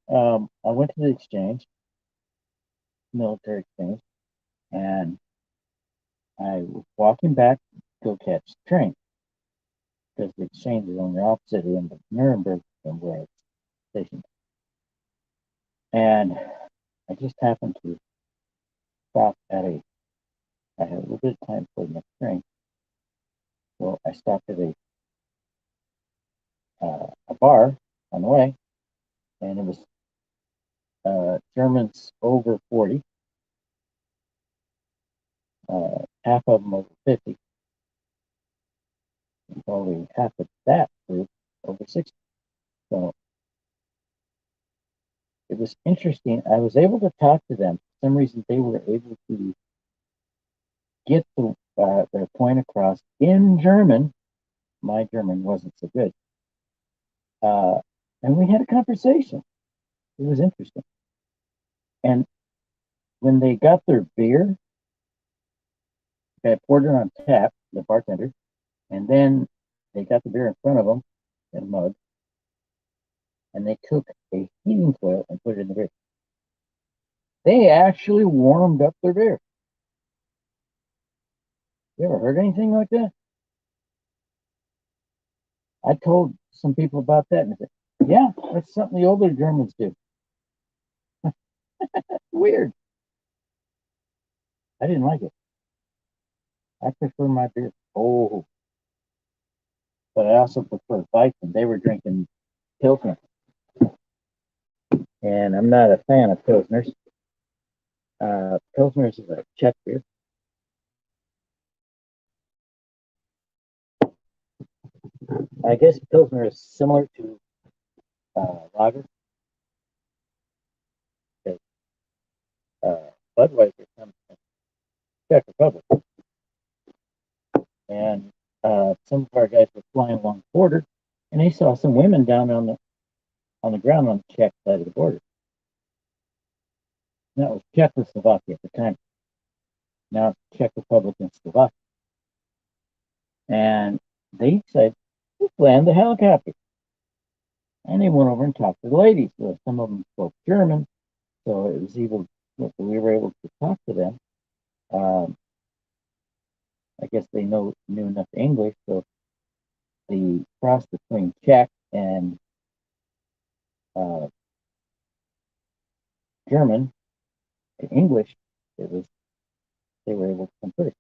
I went to the exchange, military exchange, and I was walking back to go catch the train because the exchange is on the opposite end of Nuremberg from where it's stationed. And I just happened to stop at I had a little bit of time for the next train. So I stopped at a bar on the way, and it was Germans over 40, half of them over 50, and probably half of that group over 60. So it was interesting. I was able to talk to them. For some reason, they were able to get their point across in German. My German wasn't so good. And we had a conversation. It was interesting. And when they got their beer, they poured it on tap, the bartender, and then they got the beer in front of them in a mug, and they took a heating coil and put it in the beer. They actually warmed up their beer. You ever heard anything like that? I told some people about that, and they said, "Yeah, that's something the older Germans do." Weird. I didn't like it. I prefer my beer cold, but I also prefer Weizen. They were drinking Pilsner, and I'm not a fan of Pilsners. Pilsners is a Czech beer. I guess Pilsner is similar to lager. Because Budweiser comes from Czech Republic, and some of our guys were flying along the border, and they saw some women down on the ground on the Czech side of the border. And that was Czechoslovakia at the time. Now it's Czech Republic and Slovakia. And they said, "Let's land the helicopter." And they went over and talked to the ladies. So some of them spoke German, so it was able. We were able to talk to them. Um, I guess they knew enough English, so the cross between Czech and uh, German to English, it was they were able to converse,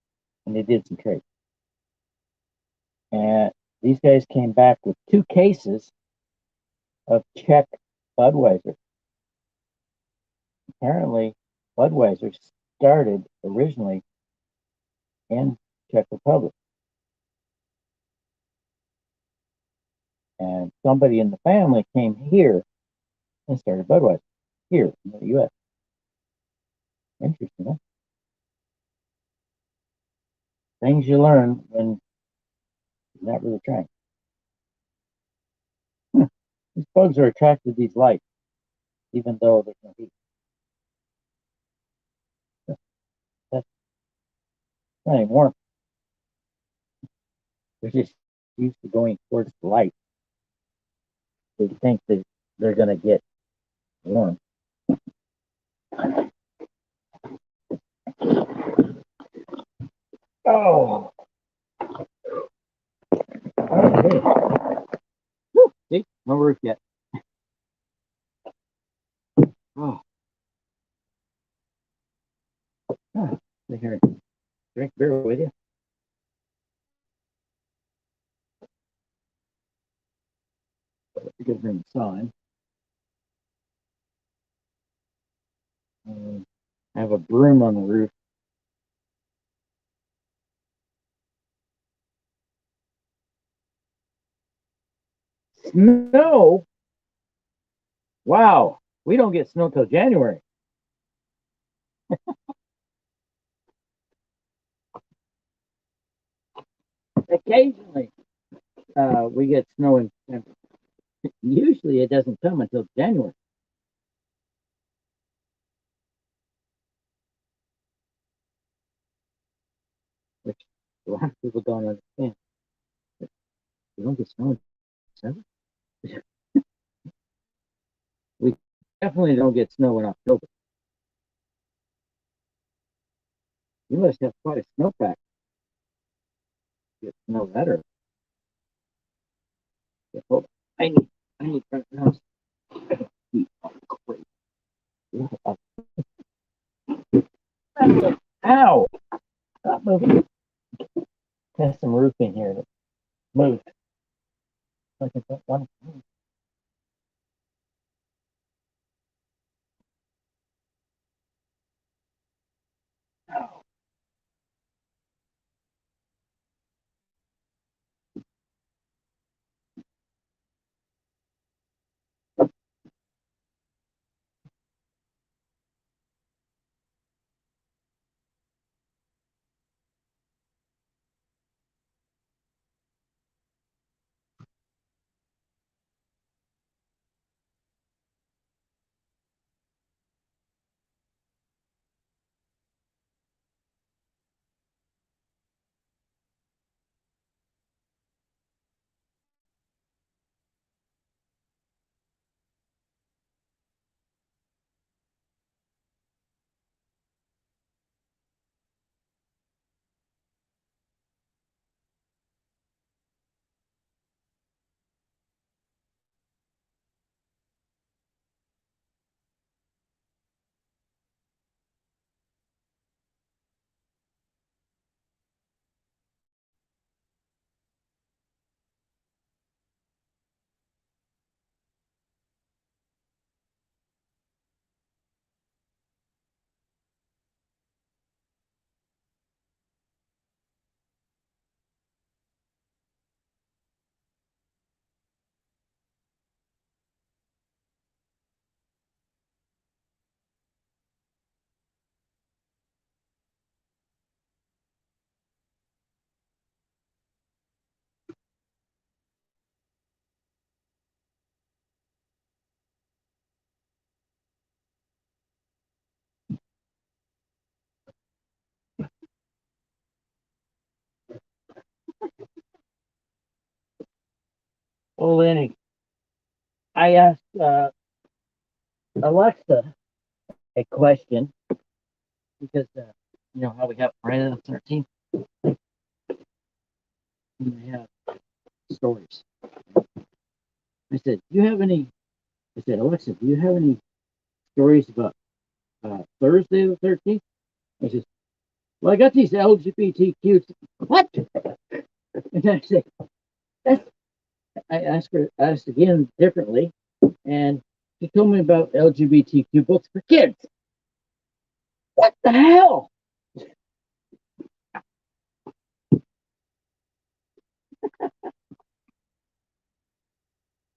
and they did some trade. And these guys came back with 2 cases of Czech Budweiser. Apparently, Budweiser started originally in Czech Republic, and somebody in the family came here and started Budweiser here in the U.S. Interesting, huh? Things you learn when you're not really trying. These bugs are attracted to these lights, even though there's no heat. That's not even warm. They're just used to going towards the light. They think that they're going to get warm. Oh, okay. Woo, see, no roof yet. Oh, here, drink beer with you. Give them a sign. I have a broom on the roof. Snow? Wow. We don't get snow till January. Occasionally, we get snow, and usually it doesn't come until January, which a lot of people don't understand. We don't get snow in December. We definitely don't get snow in October. You must have quite a snowpack to get snow better. Hold on. I need front house. Ow! Stop moving. There's some roofing here that moved. Like I don't want to move. Well, Lenny, I asked Alexa a question because you know how we have Friday the 13th, and we have stories. I said, "Do you have any?" I said, "Alexa, do you have any stories about Thursday the 13th?" I said, "Well, I got these LGBTQ." What? And I said, "That's." I asked again differently, and she told me about LGBTQ books for kids. What the hell?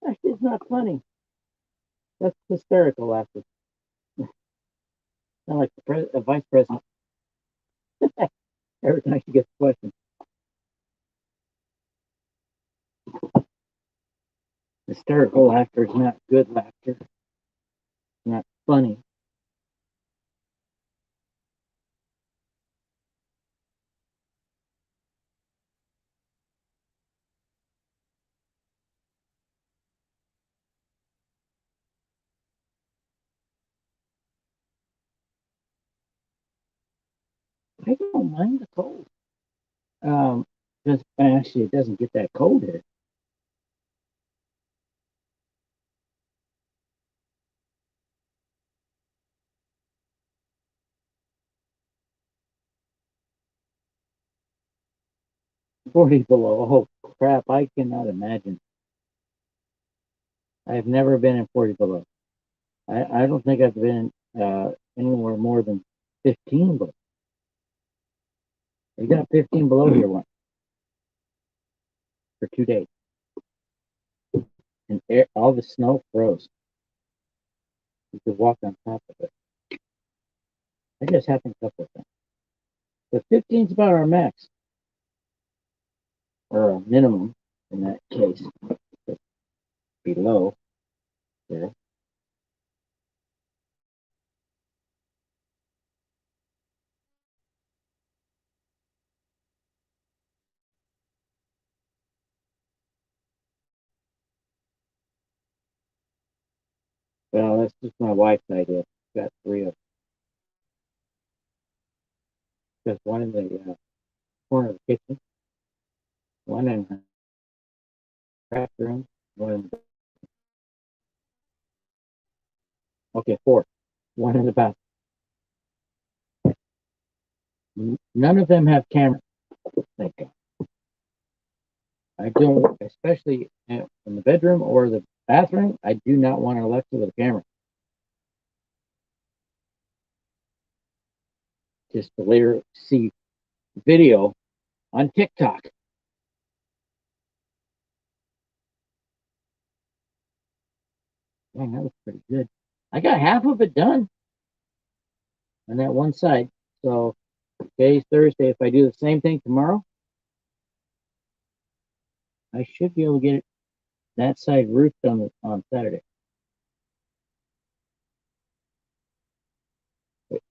That is not funny. That's hysterical laughter. Not like a vice president every time she gets a question. Hysterical laughter is not good laughter. Not funny. I don't mind the cold. Just actually, it doesn't get that cold here. 40 below. Oh crap! I cannot imagine. I have never been in 40 below. I don't think I've been anywhere more than 15 below. We got 15 below here once for 2 days. and all the snow froze. You could walk on top of it. That just happened a couple of times. But 15 is about our max, or a minimum in that case. Below there. Well, that's just my wife's idea. Got three of them. There's one in the corner of the kitchen, one in the bathroom, one in the, okay, four. One in the bathroom. None of them have cameras. Thank God. I don't, especially in the bedroom or the bathroom. I do not want Alexa with a camera. Just to later see video on TikTok. Dang, that was pretty good. I got half of it done on that one side. So today's Thursday. If I do the same thing tomorrow, I should be able to get that side roofed on Saturday.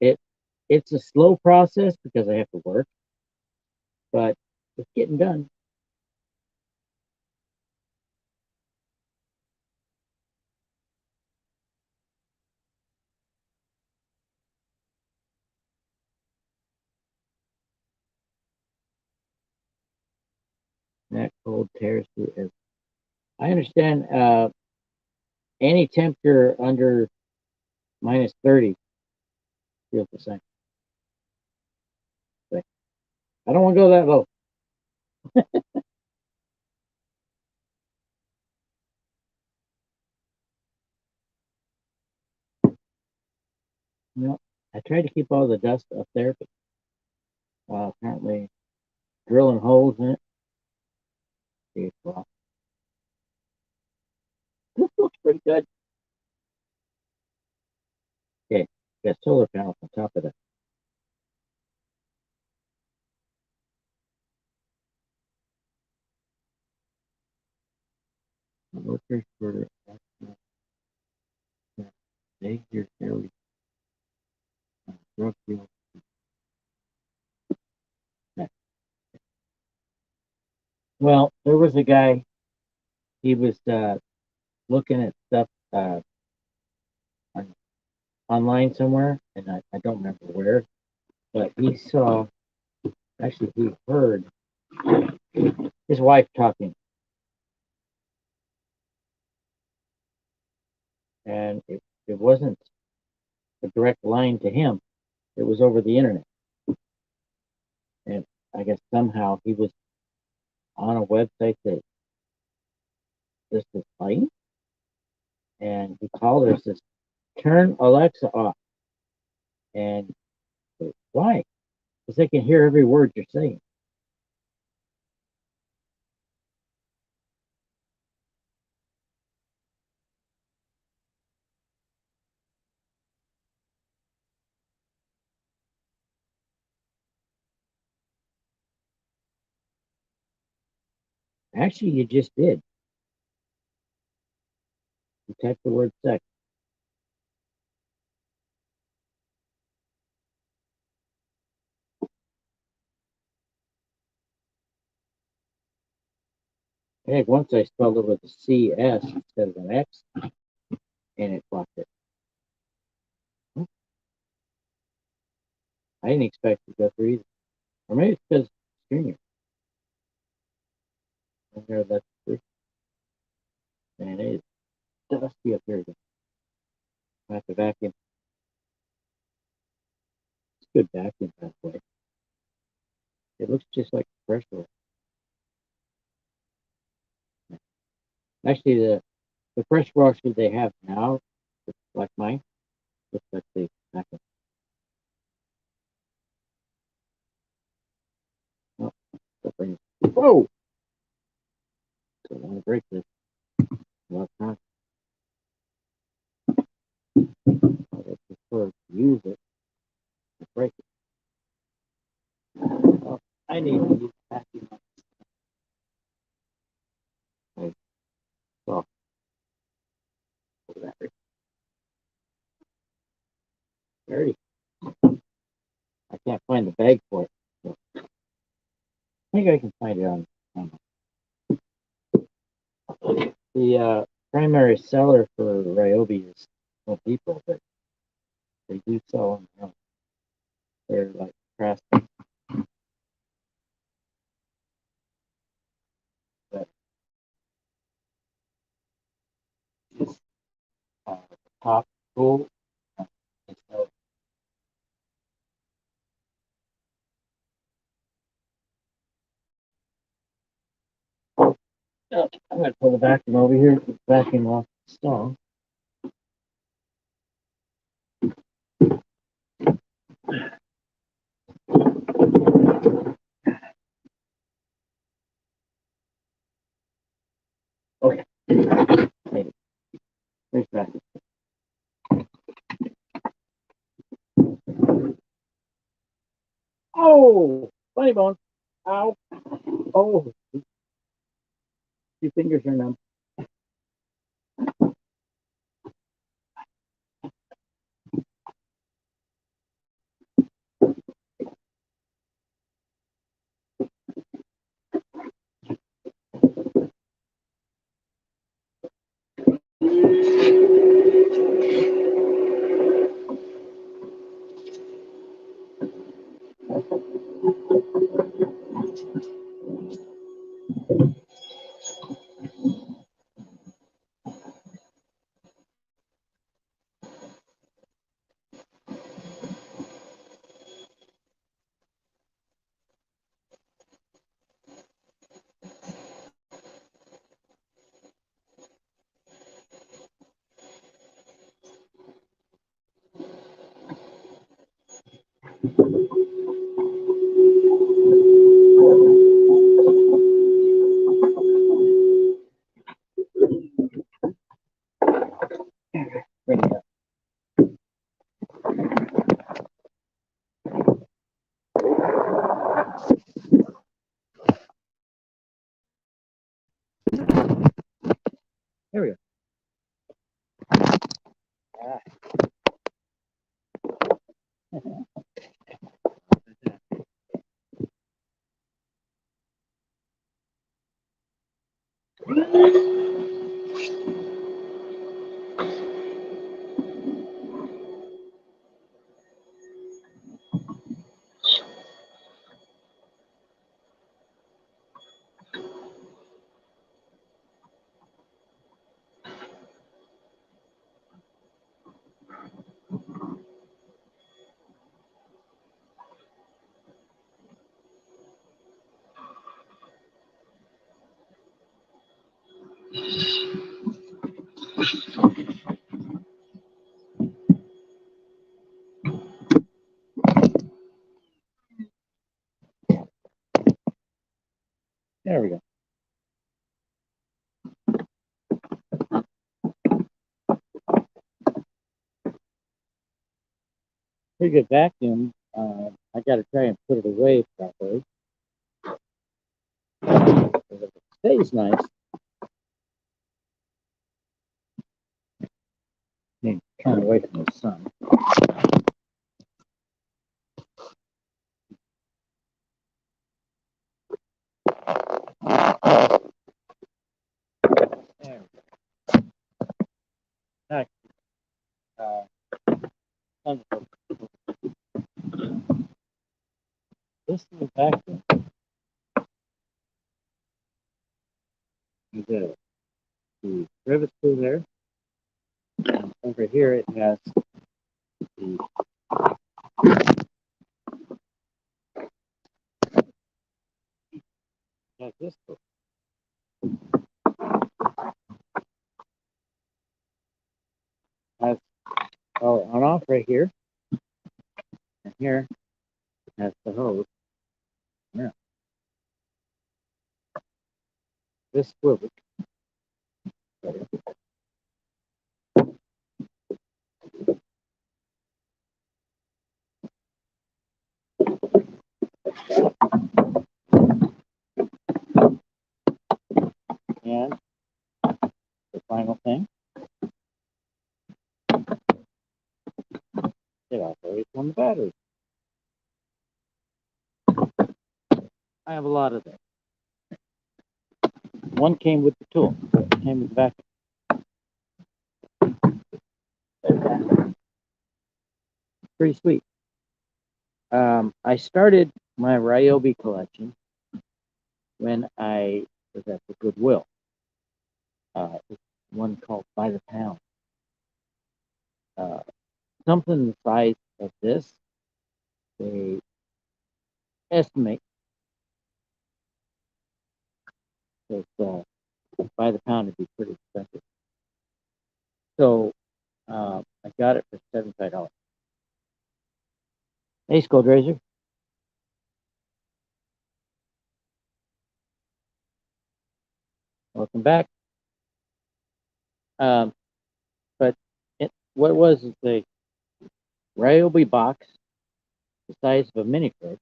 It it's a slow process because I have to work, but it's getting done. That cold tears through everything. I understand any temperature under minus 30 feels the same. But I don't want to go that low. No, I tried to keep all the dust up there, but apparently drilling holes in it. Well, this looks pretty good. Okay, got solar panels on top of it. Workers for they your fairly drug deal. Well, there was a guy. He was looking at stuff on, online somewhere, and I don't remember where, but he saw. Actually, he heard his wife talking, and it wasn't a direct line to him. It was over the internet, and I guess somehow he was on a website that this was playing, and he called her and says, "Turn Alexa off." And why? Because they can hear every word you're saying. Actually, you just did. You typed the word sex. Heck, once I spelled it with a CS instead of an X, and it blocked it. I didn't expect it to go through either. Or maybe it's because it's junior. There, that's true. And it is dusty up here again. I have to vacuum. It's good vacuum, by the way. It looks just like a fresh one. Actually, the fresh washer they have now, like mine, looks like the vacuum. Oh, whoa! Don't want to break this. What time I prefer to use it to break it. Oh, I need to use vacuum. Okay, so dirty. I can't find the bag for it. So I think I can find it on the primary seller for Ryobi is Home Depot, but they do sell them. They're like crafty. But it's the top gold. So, I'm going to pull the vacuum over here. Vacuum off the stall. Okay. Made it. There's vacuum. Oh, funny bone. Ow. Oh, your fingers are numb. Bring it up. There we go. Ah. There we go. Pretty good vacuum. I got to try and put it away properly. If it stays nice, you turn away from the sun. There we go. Wonderful. This little vacuum is the rivet through there. And over here it has the this book. Has power on off right here. And here has the hose. Yeah. This swivel And the final thing, it operates on the battery. I have a lot of them. One came with the tool, came with the vacuum. Pretty sweet. I started my Ryobi collection when I was at the Goodwill. It's one called By the Pound. Something the size of this, they estimate that by the pound it'd be pretty expensive. So I got it for $75. Hey, Skoldrazer. Welcome back. But what it was is the Ryobi box, the size of a mini fridge,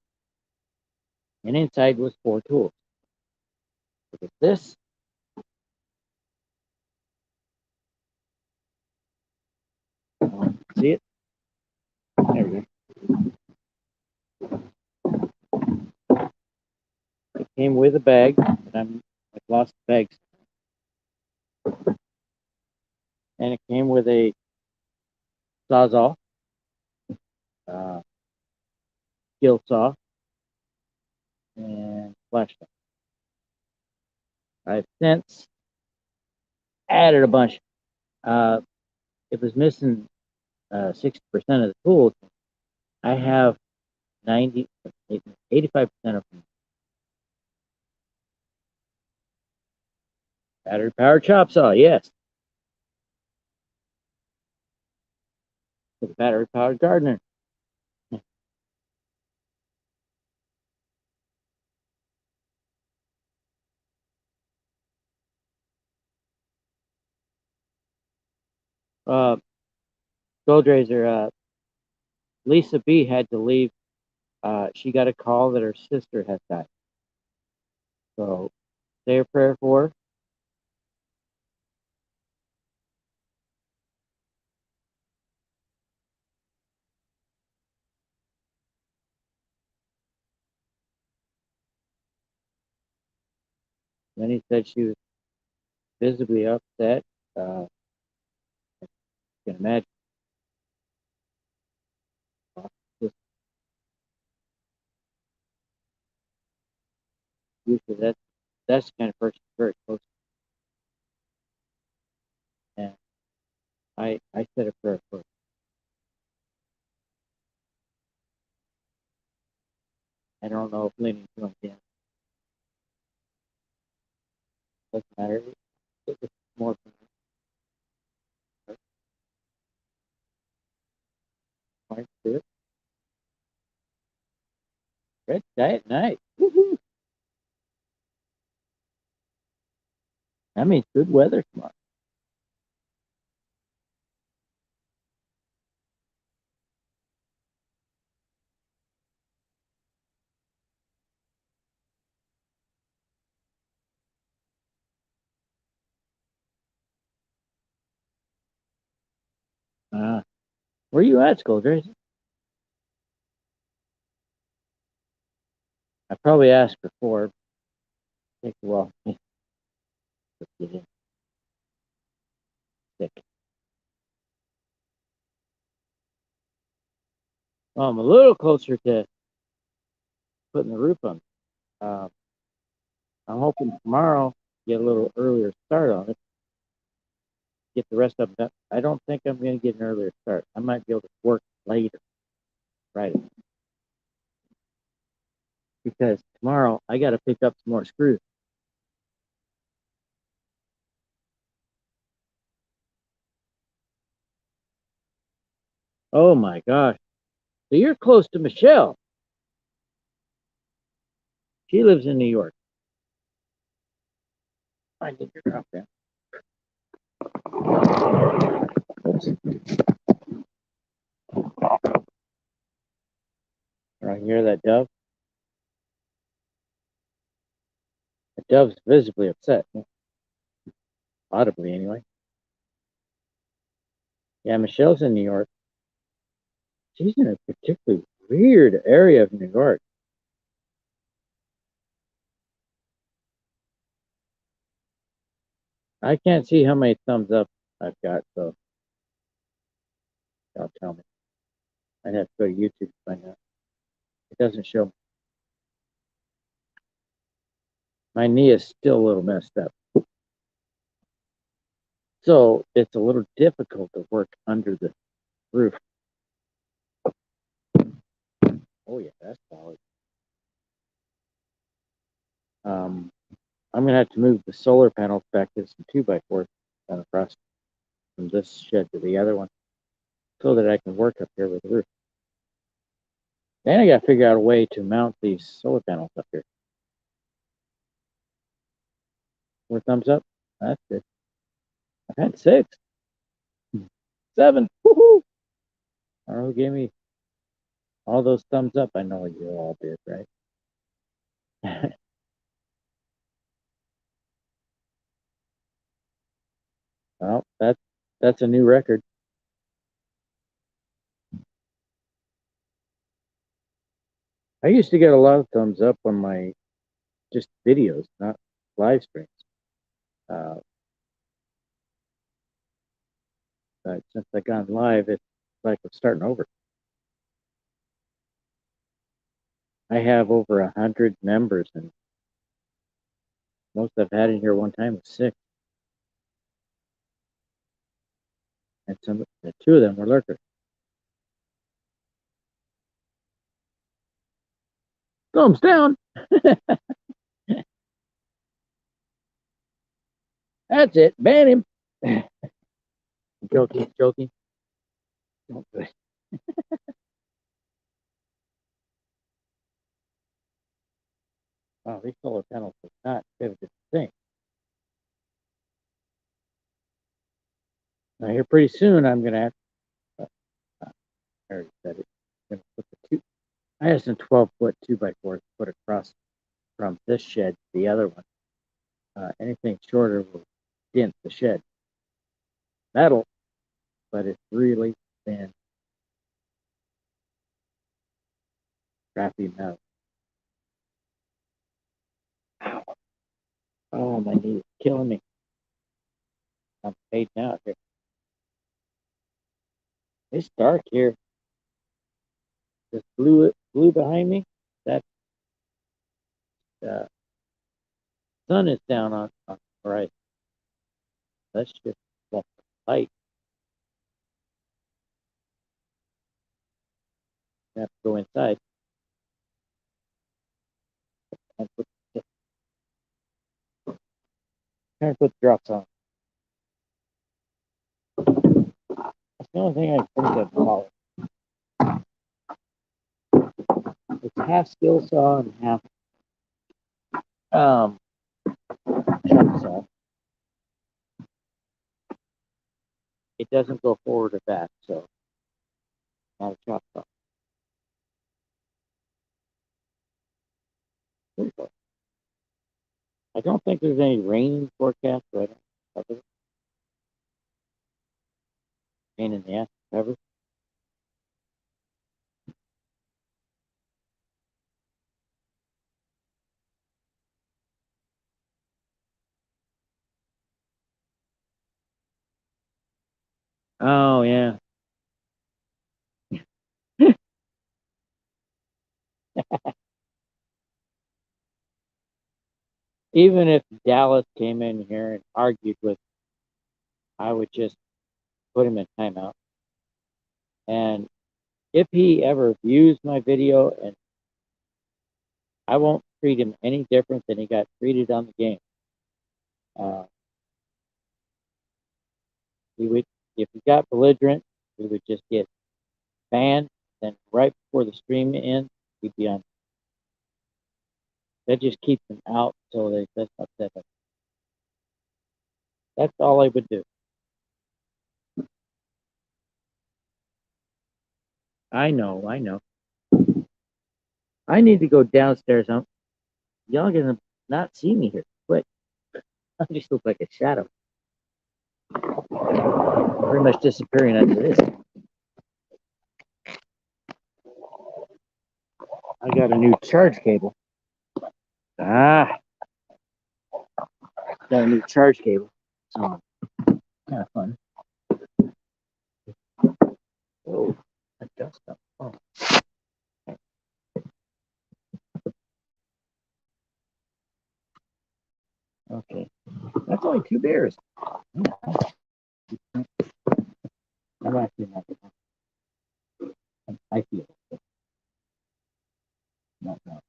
and inside was 4 tools. Look at this. See it? There we go. It came with a bag, but I've lost the bags. And it came with a sawzall, skill saw, and flashlight. I've since added a bunch. It was missing 60% of the tools. I have 85% of them. Battery powered chop saw, yes. The battery powered gardener. Goldrazer, Lisa B had to leave. She got a call that her sister has died. So say a prayer for her. Then he said she was visibly upset. You can imagine. Usually that's the kind of person very close to. And I said a prayer for her. I don't know if Lenny's going to doesn't matter. It's more point to it. Red diet night. Woo-hoo. That means good weather tomorrow. Where you at, Skoldrazer? I probably asked before. Take a while. Let's get in. Sick. Well, I'm a little closer to putting the roof on. Uh, I'm hoping tomorrow get a little earlier start on it. Get the rest of them done. I don't think I'm going to get an earlier start. I might be able to work later, Friday, because tomorrow I got to pick up some more screws. Oh my gosh! So you're close to Michelle. She lives in New York. I need your drop down. Oops. Right here, that dove. The dove's visibly upset. Audibly, anyway. Yeah, Michelle's in New York. She's in a particularly weird area of New York. I can't see how many thumbs up I've got, so don't tell me. I'd have to go to YouTube to find out. It doesn't show. My knee is still a little messed up. So it's a little difficult to work under the roof. Oh yeah, that's solid. I'm gonna have to move the solar panels back to some 2x4s down across from this shed to the other one so that I can work up here with the roof. Then I gotta figure out a way to mount these solar panels up here. More thumbs up? That's good. I've had 6. 7. Woohoo! I don't know who gave me all those thumbs up. I know you all did, right? Well, that's a new record. I used to get a lot of thumbs up on my just videos, not live streams. Uh, but since I got live, it's like I'm starting over. I have over 100 members, and most I've had in here one time was 6, and 2 of them were lurkers. Thumbs down. That's it. Ban him. Joking, joking. Don't do it. Wow, these solar panels are not pivoted to thing. Now here pretty soon I'm gonna have I already said it. I'm gonna put the I have some 12-foot 2x4s put across from this shed to the other one. Anything shorter will dent the shed. Metal, but it's really thin, crappy metal. Ow. Oh, my knee is killing me. I'm fading out here. It's dark here. This blue behind me, that uh, sun is down on the horizon. That's just light. I have to go inside and put the drops on. That's the only thing I think of Pallet. It's half skill saw and half chuck saw. It doesn't go forward or back, so not a chop saw. I don't think there's any rain forecast, but I don't cover it. Pain in the ass to cover. Oh yeah. Even if Dallas came in here and argued with, I would just put him in timeout. And if he ever views my video, and I won't treat him any different than he got treated on the game. He would, if he got belligerent, he would just get banned. Then right before the stream ends, he'd be on. That just keeps him out so they doesn't upset him. That's all I would do. I know, I know. I need to go downstairs. Y'all gonna not see me here. Quick. I just look like a shadow. Pretty much disappearing after this. I got a new charge cable. Ah, got a new charge cable. So kind of fun. Oh, that dust up. Oh. Okay. That's only 2 bears. I'm actually not. I feel it. Not now.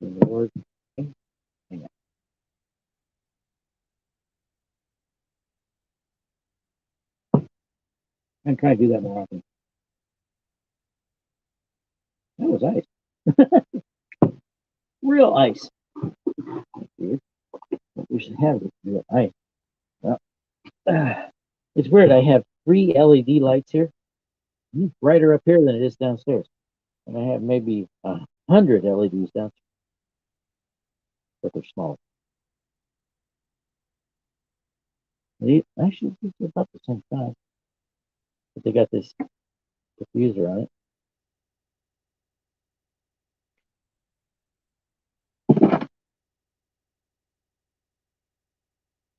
Lord. Hang on. I'm trying to do that more often. That was ice. Real ice. Weird. We should have this real ice. Well, it's weird. I have 3 LED lights here. It's brighter up here than it is downstairs. And I have maybe 100 LEDs downstairs, but they're small. Actually, it's about the same size. But they got this diffuser on it.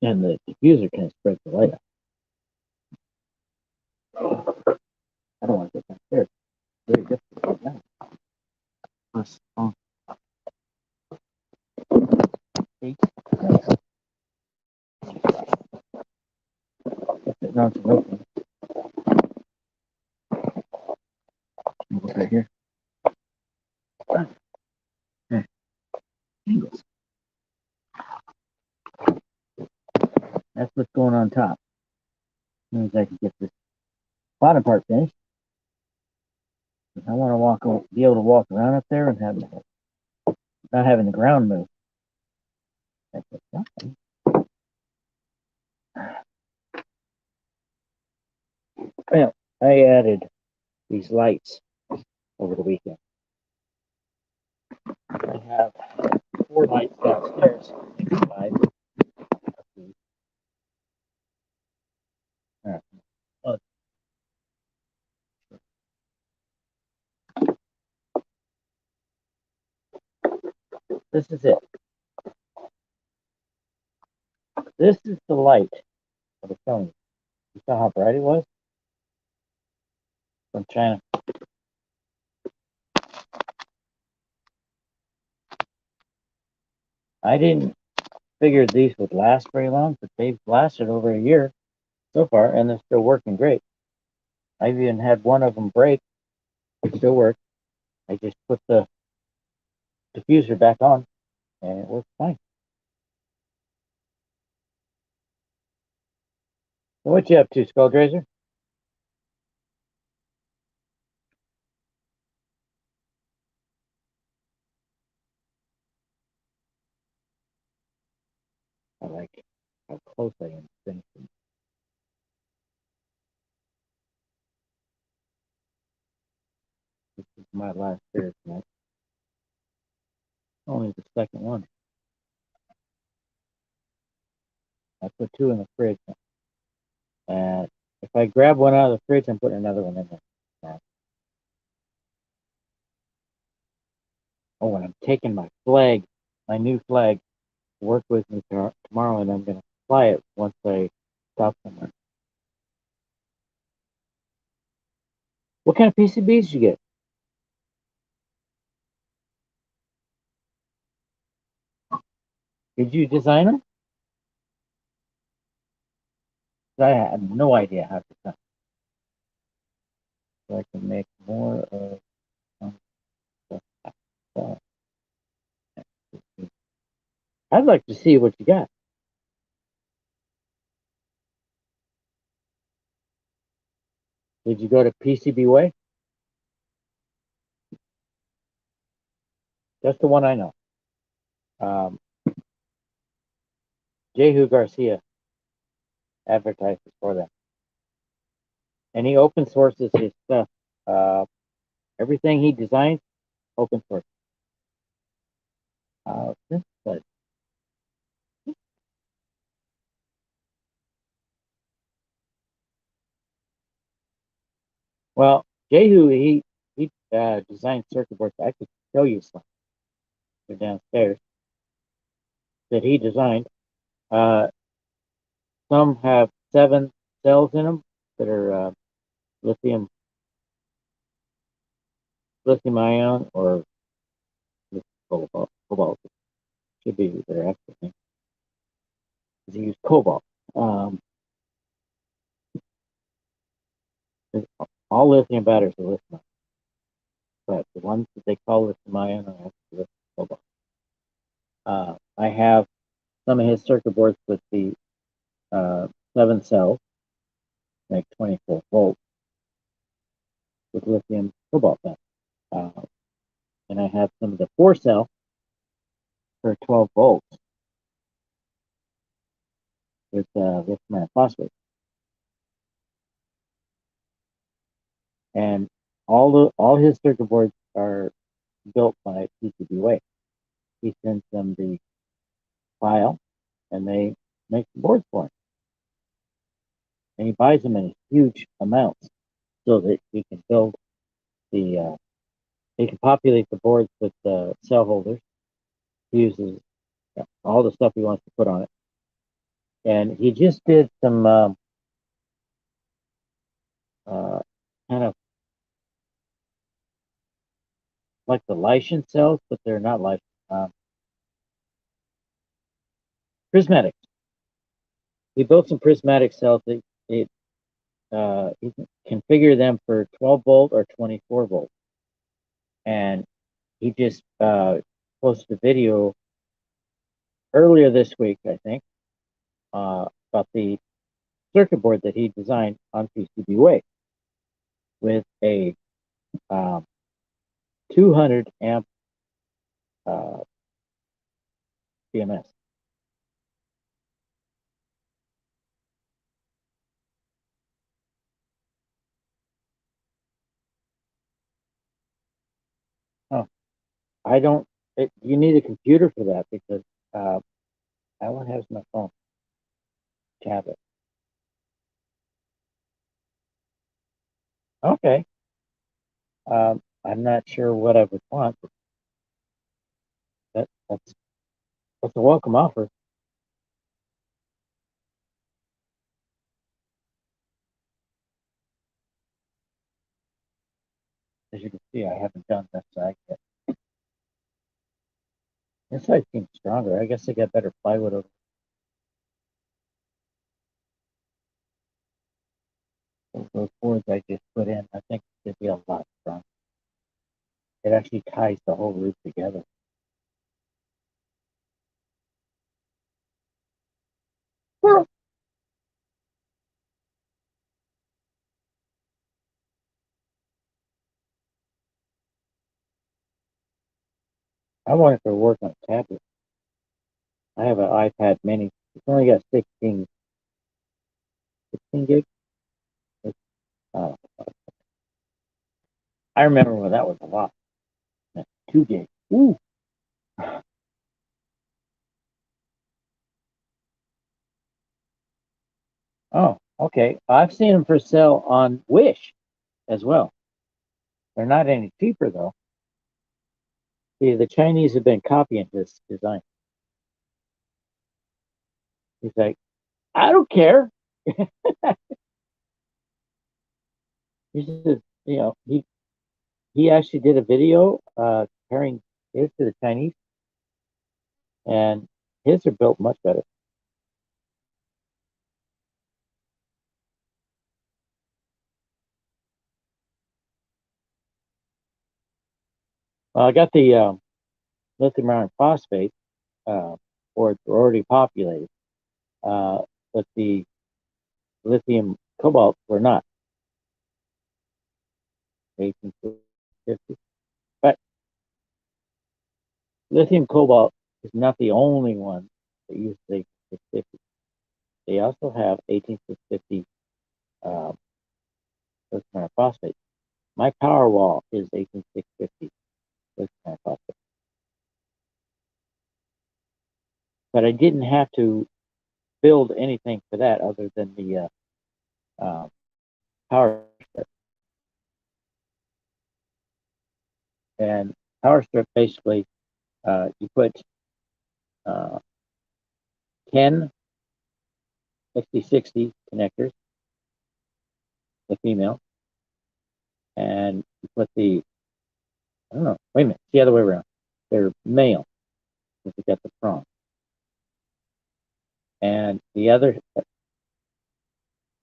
And the diffuser kind of spreads the light out. I don't want to get downstairs. Very difficult to get down. Plus, eight. No, it's open. Look right here. Okay. Angles. That's what's going on top. As soon as I can get this bottom part finished, I want to be able to walk around up there and not having the ground move. That's what's well, I added these lights over the weekend. I have 4 lights downstairs. 5. Oh, this is it. This is the light I was telling you. You saw how bright it was? From China. I didn't figure these would last very long, but they've lasted over a year so far, and they're still working great. I've even had one of them break. It still works. I just put the diffuser back on, and it works fine. So what you up to, Skulldrazer? I like how close I am to finishing. This is my last beer tonight. Only the second one. I put 2 in the fridge. And if I grab one out of the fridge, I'm putting another one in there. Oh, and I'm taking my flag, my new flag, to work with me tomorrow, and I'm going to fly it once I stop somewhere. What kind of PCBs did you get? Did you design them? I have no idea how to design. So I can make more of some stuff. I'd like to see what you got. Did you go to PCB Way? That's the one I know. Um, Jehu Garcia advertises for them. And he open sources his stuff. Uh, Everything he designs, open source. But well, Jehu he designed circuit boards. I could show you some. They're downstairs that he designed. Uh, some have 7 cells in them that are lithium ion or cobalt. Should be their actual name. He used cobalt. Um, all lithium batteries are lithium, but the ones that they call lithium ion are actually lithium cobalt. I have some of his circuit boards with the 7 cells, like 24 volts with lithium cobalt battery. Uh, and I have some of the 4 cell for 12 volts with lithium iron phosphate. And all his circuit boards are built by PCB Way. He sends them the file, and they make the boards for him. And he buys them in huge amounts so that he can build he can populate the boards with cell holders. He uses all the stuff he wants to put on it. And he just did some kind of like the Lycian cells, but they're not Lycian. Prismatic. He built some prismatic cells that he can configure them for 12 volt or 24 volt. And he just posted a video earlier this week, I think, about the circuit board that he designed on PCB Way with a 200 amp BMS. Oh, I don't. You need a computer for that because Alan has my phone tablet. Okay. I'm not sure what I would want, but that's a welcome offer. As you can see, I haven't done this side yet. This side seems stronger. I guess they got better plywood over those boards I just put in. I think it'd be a lot stronger. It actually ties the whole roof together. I want it to work on a tablet. I have an iPad mini. It's only got 16 gigs. Uh, I remember when that was a lot. 2 gigs. Ooh. Oh, okay. I've seen them for sale on Wish as well. They're not any cheaper though. See, the Chinese have been copying this design. He's like, I don't care. He said, he actually did a video comparing this to the Chinese, and His are built much better. I got the lithium iron phosphate boards were already populated, uh, but the lithium cobalt were not. 1850. But lithium cobalt is not the only one that uses 18650. They also have 18650 lithium iron phosphate. My power wall is 18650 lithium iron phosphate. But I didn't have to build anything for that other than the uh, power strip. And power strip basically, you put uh, 10 6060 connectors, the female, and you put the, I don't know, wait a minute, it's the other way around. They're male, if you got the prong. And the other,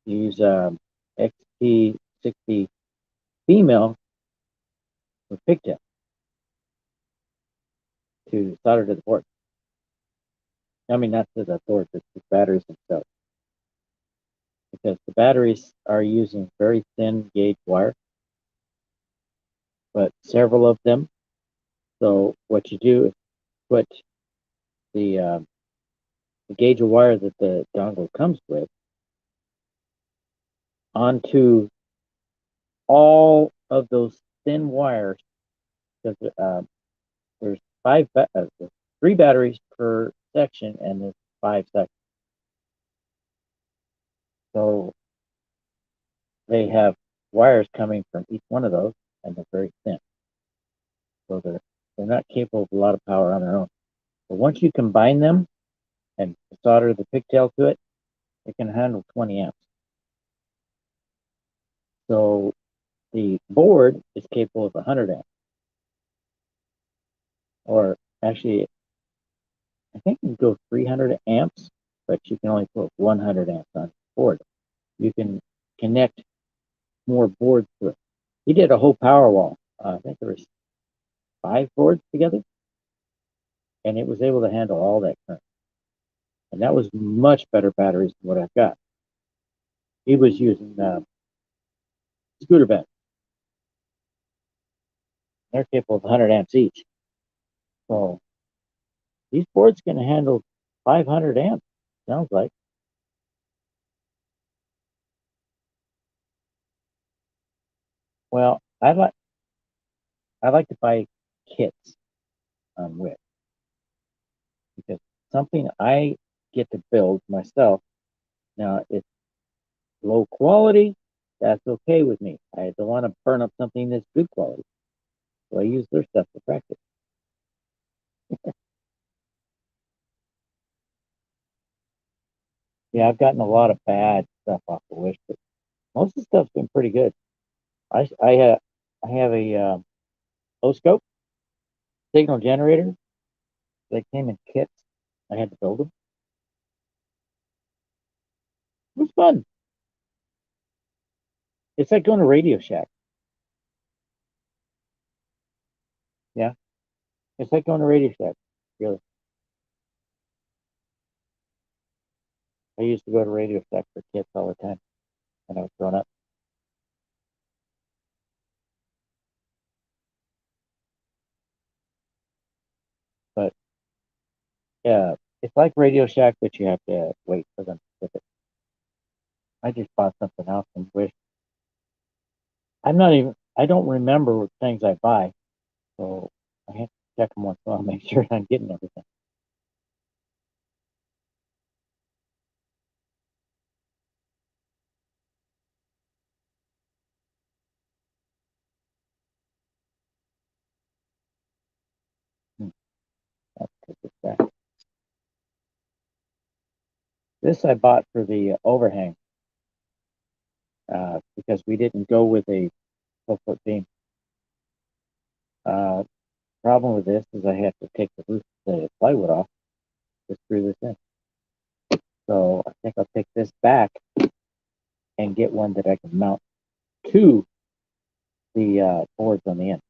you use XT60 female with pigtail to solder to the board. I mean, not to the board, but the batteries themselves. Because the batteries are using very thin gauge wire, but several of them. So what you do is put the gauge of wire that the dongle comes with onto all of those thin wires. Because there's there's 3 batteries per section, and there's 5 sections. So they have wires coming from each one of those, and they're very thin. So they're not capable of a lot of power on their own. But once you combine them and solder the pigtail to it, it can handle 20 amps. So the board is capable of 100 amps. Or actually, I think you can go 300 amps, but you can only put 100 amps on the board. You can connect more boards to it. He did a whole power wall. I think there was 5 boards together, and it was able to handle all that current. And that was much better batteries than what I've got. He was using scooter batteries. They're capable of 100 amps each. So these boards can handle 500 amps, sounds like. Well, I like to buy kits with, because something I get to build myself. Now, it's low quality, that's okay with me. I don't want to burn up something that's good quality. So I use their stuff to practice. Yeah, I've gotten a lot of bad stuff off the wish, but most of the stuff's been pretty good. I have a oscope signal generator that came in kits. I had to build them. It was fun. It's like going to Radio Shack. Yeah, it's like going to Radio Shack. Really, I used to go to Radio Shack for kits all the time when I was growing up. But yeah, it's like Radio Shack, but you have to wait for them to ship it. I just bought something else and wish. I don't remember what things I buy, so I have to check them once in a while, make sure I'm getting everything. Hmm, I'll take this back. This I bought for the overhang, because we didn't go with a 12-foot beam. Uh, Problem with this is I have to take the plywood off to screw this in. So I think I'll take this back and get one that I can mount to the boards on the end.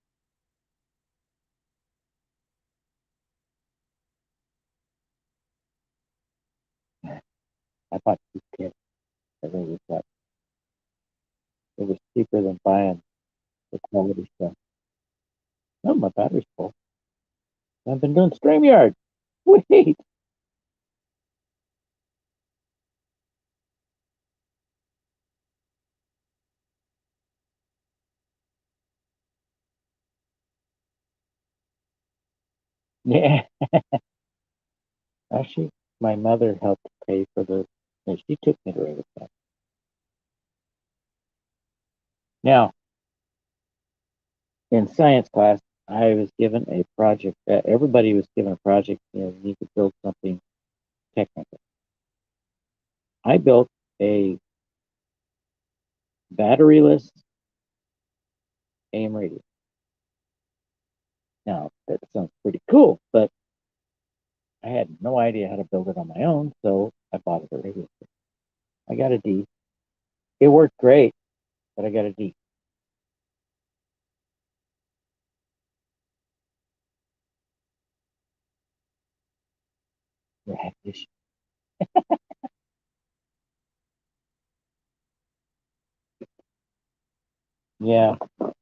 I bought two kits. I really thought it was cheaper than buying the quality stuff. No, my battery's full. I've been doing StreamYard. Wait. Yeah. Actually, my mother helped pay for the. She took me to radio class. Now, in science class, I was given a project. Everybody was given a project. You need to build something technical. I built a batteryless AM radio. Now, that sounds pretty cool, but I had no idea how to build it on my own, so I bought it a radio station. I got a D. It worked great, but I got a D. Yeah,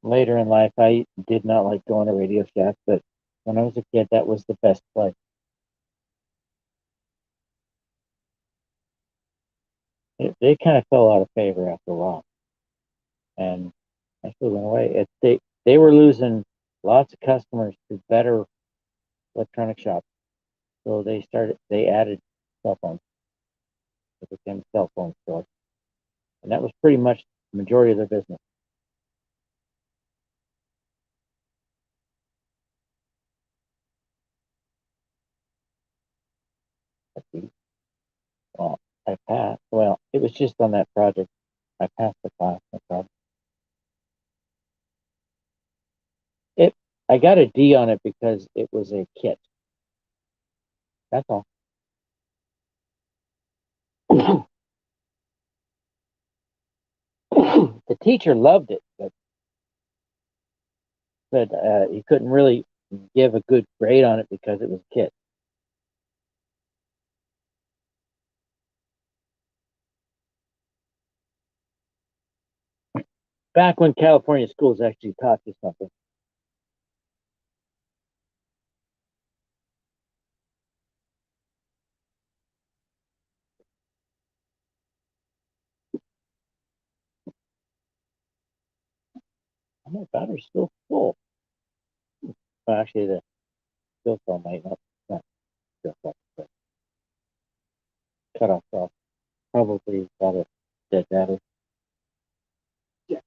later in life, I did not like going to Radio Shack, but when I was a kid, that was the best place. They kind of fell out of favor after a while, and actually went away. They were losing lots of customers to better electronic shops, so they added cell phones. It became a cell phone store, and that was pretty much the majority of their business. Let's see. Well, I passed. Well, it was just on that project. I passed the class. No problem. It. I got a D on it because it was a kit. That's all. The teacher loved it, but he couldn't really give a good grade on it because it was a kit. Back when California schools actually taught you something. My battery's still full. Well, actually, the still cell might not still cell, but cut off. Probably got a dead battery. Yeah.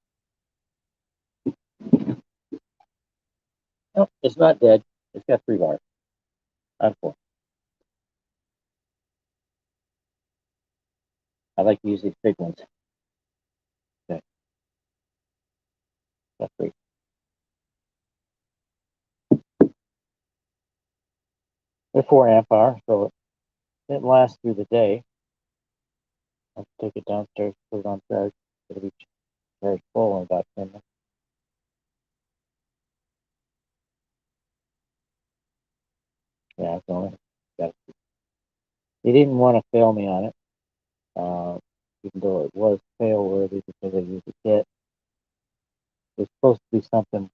No, it's not dead. It's got 3 bars. I'm four. I like to use these big ones. Okay, got three. They're 4 amp hour, so it lasts through the day. I'll take it downstairs, put it on charge. It'll be charged full in about 10 minutes. Yeah, it's only got it. He didn't want to fail me on it, even though it was fail worthy because I used a kit. It's supposed to be something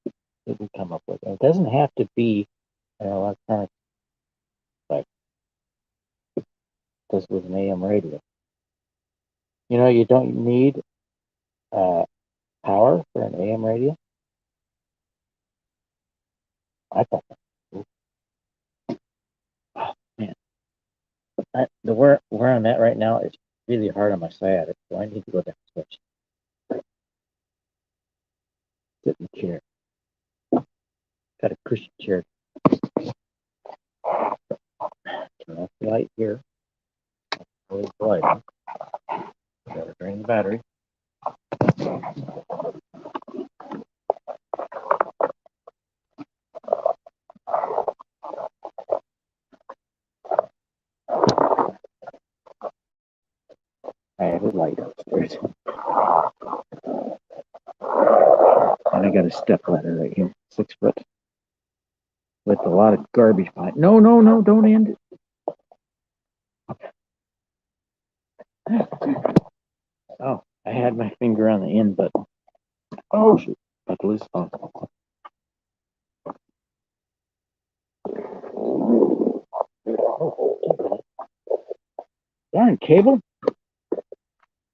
that we come up with. And it doesn't have to be an electronic like this was an AM radio. You don't need uh, power for an AM radio. I thought that. Oh, man, where I'm at right now is really hard on my sciatic, so I need to go down and switch. Sit in the chair. Got a cushion chair. Turn off the light here. Always light. Got to drain the battery. And I got a step ladder right here, 6 foot, with a lot of garbage behind. No, no, no, don't end it. Oh, I had my finger on the end button. Oh, shoot. About to lose the phone. Darn cable.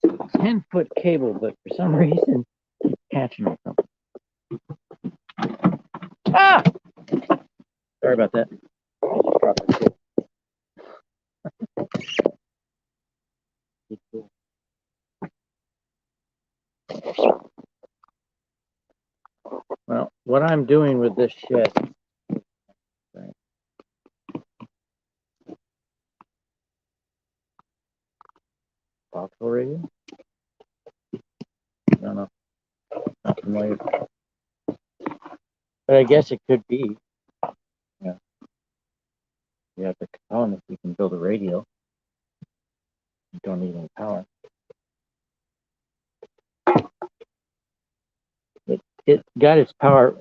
10-foot cable, but for some reason, it's catching or something. Ah! Sorry about that. I just dropped the cable. Well, what I'm doing with this shed. Right. Foxhole radio? I don't know. Not familiar. But I guess it could be. Yeah. You have the components, you can build a radio. You don't need any power. It got its power.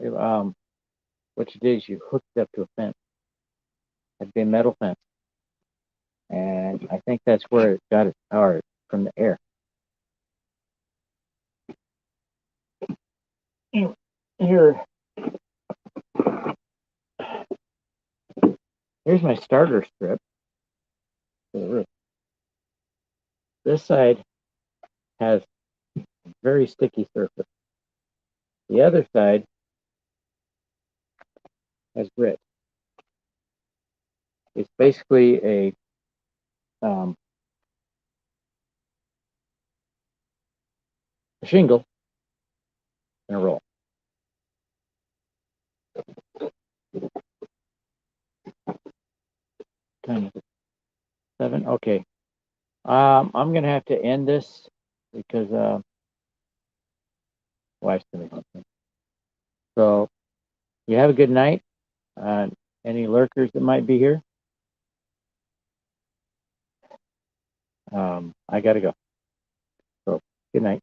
What you did is you hooked it up to a fence. It'd be a metal fence. And I think that's where it got its power, from the air. Here, here's my starter strip for the roof. This side has very sticky surface. The other side has grit. It's basically a shingle in a roll. Kind of 7. Okay. I'm gonna have to end this because wife's gonna help me. So you have a good night. Any lurkers that might be here? I gotta go. So good night.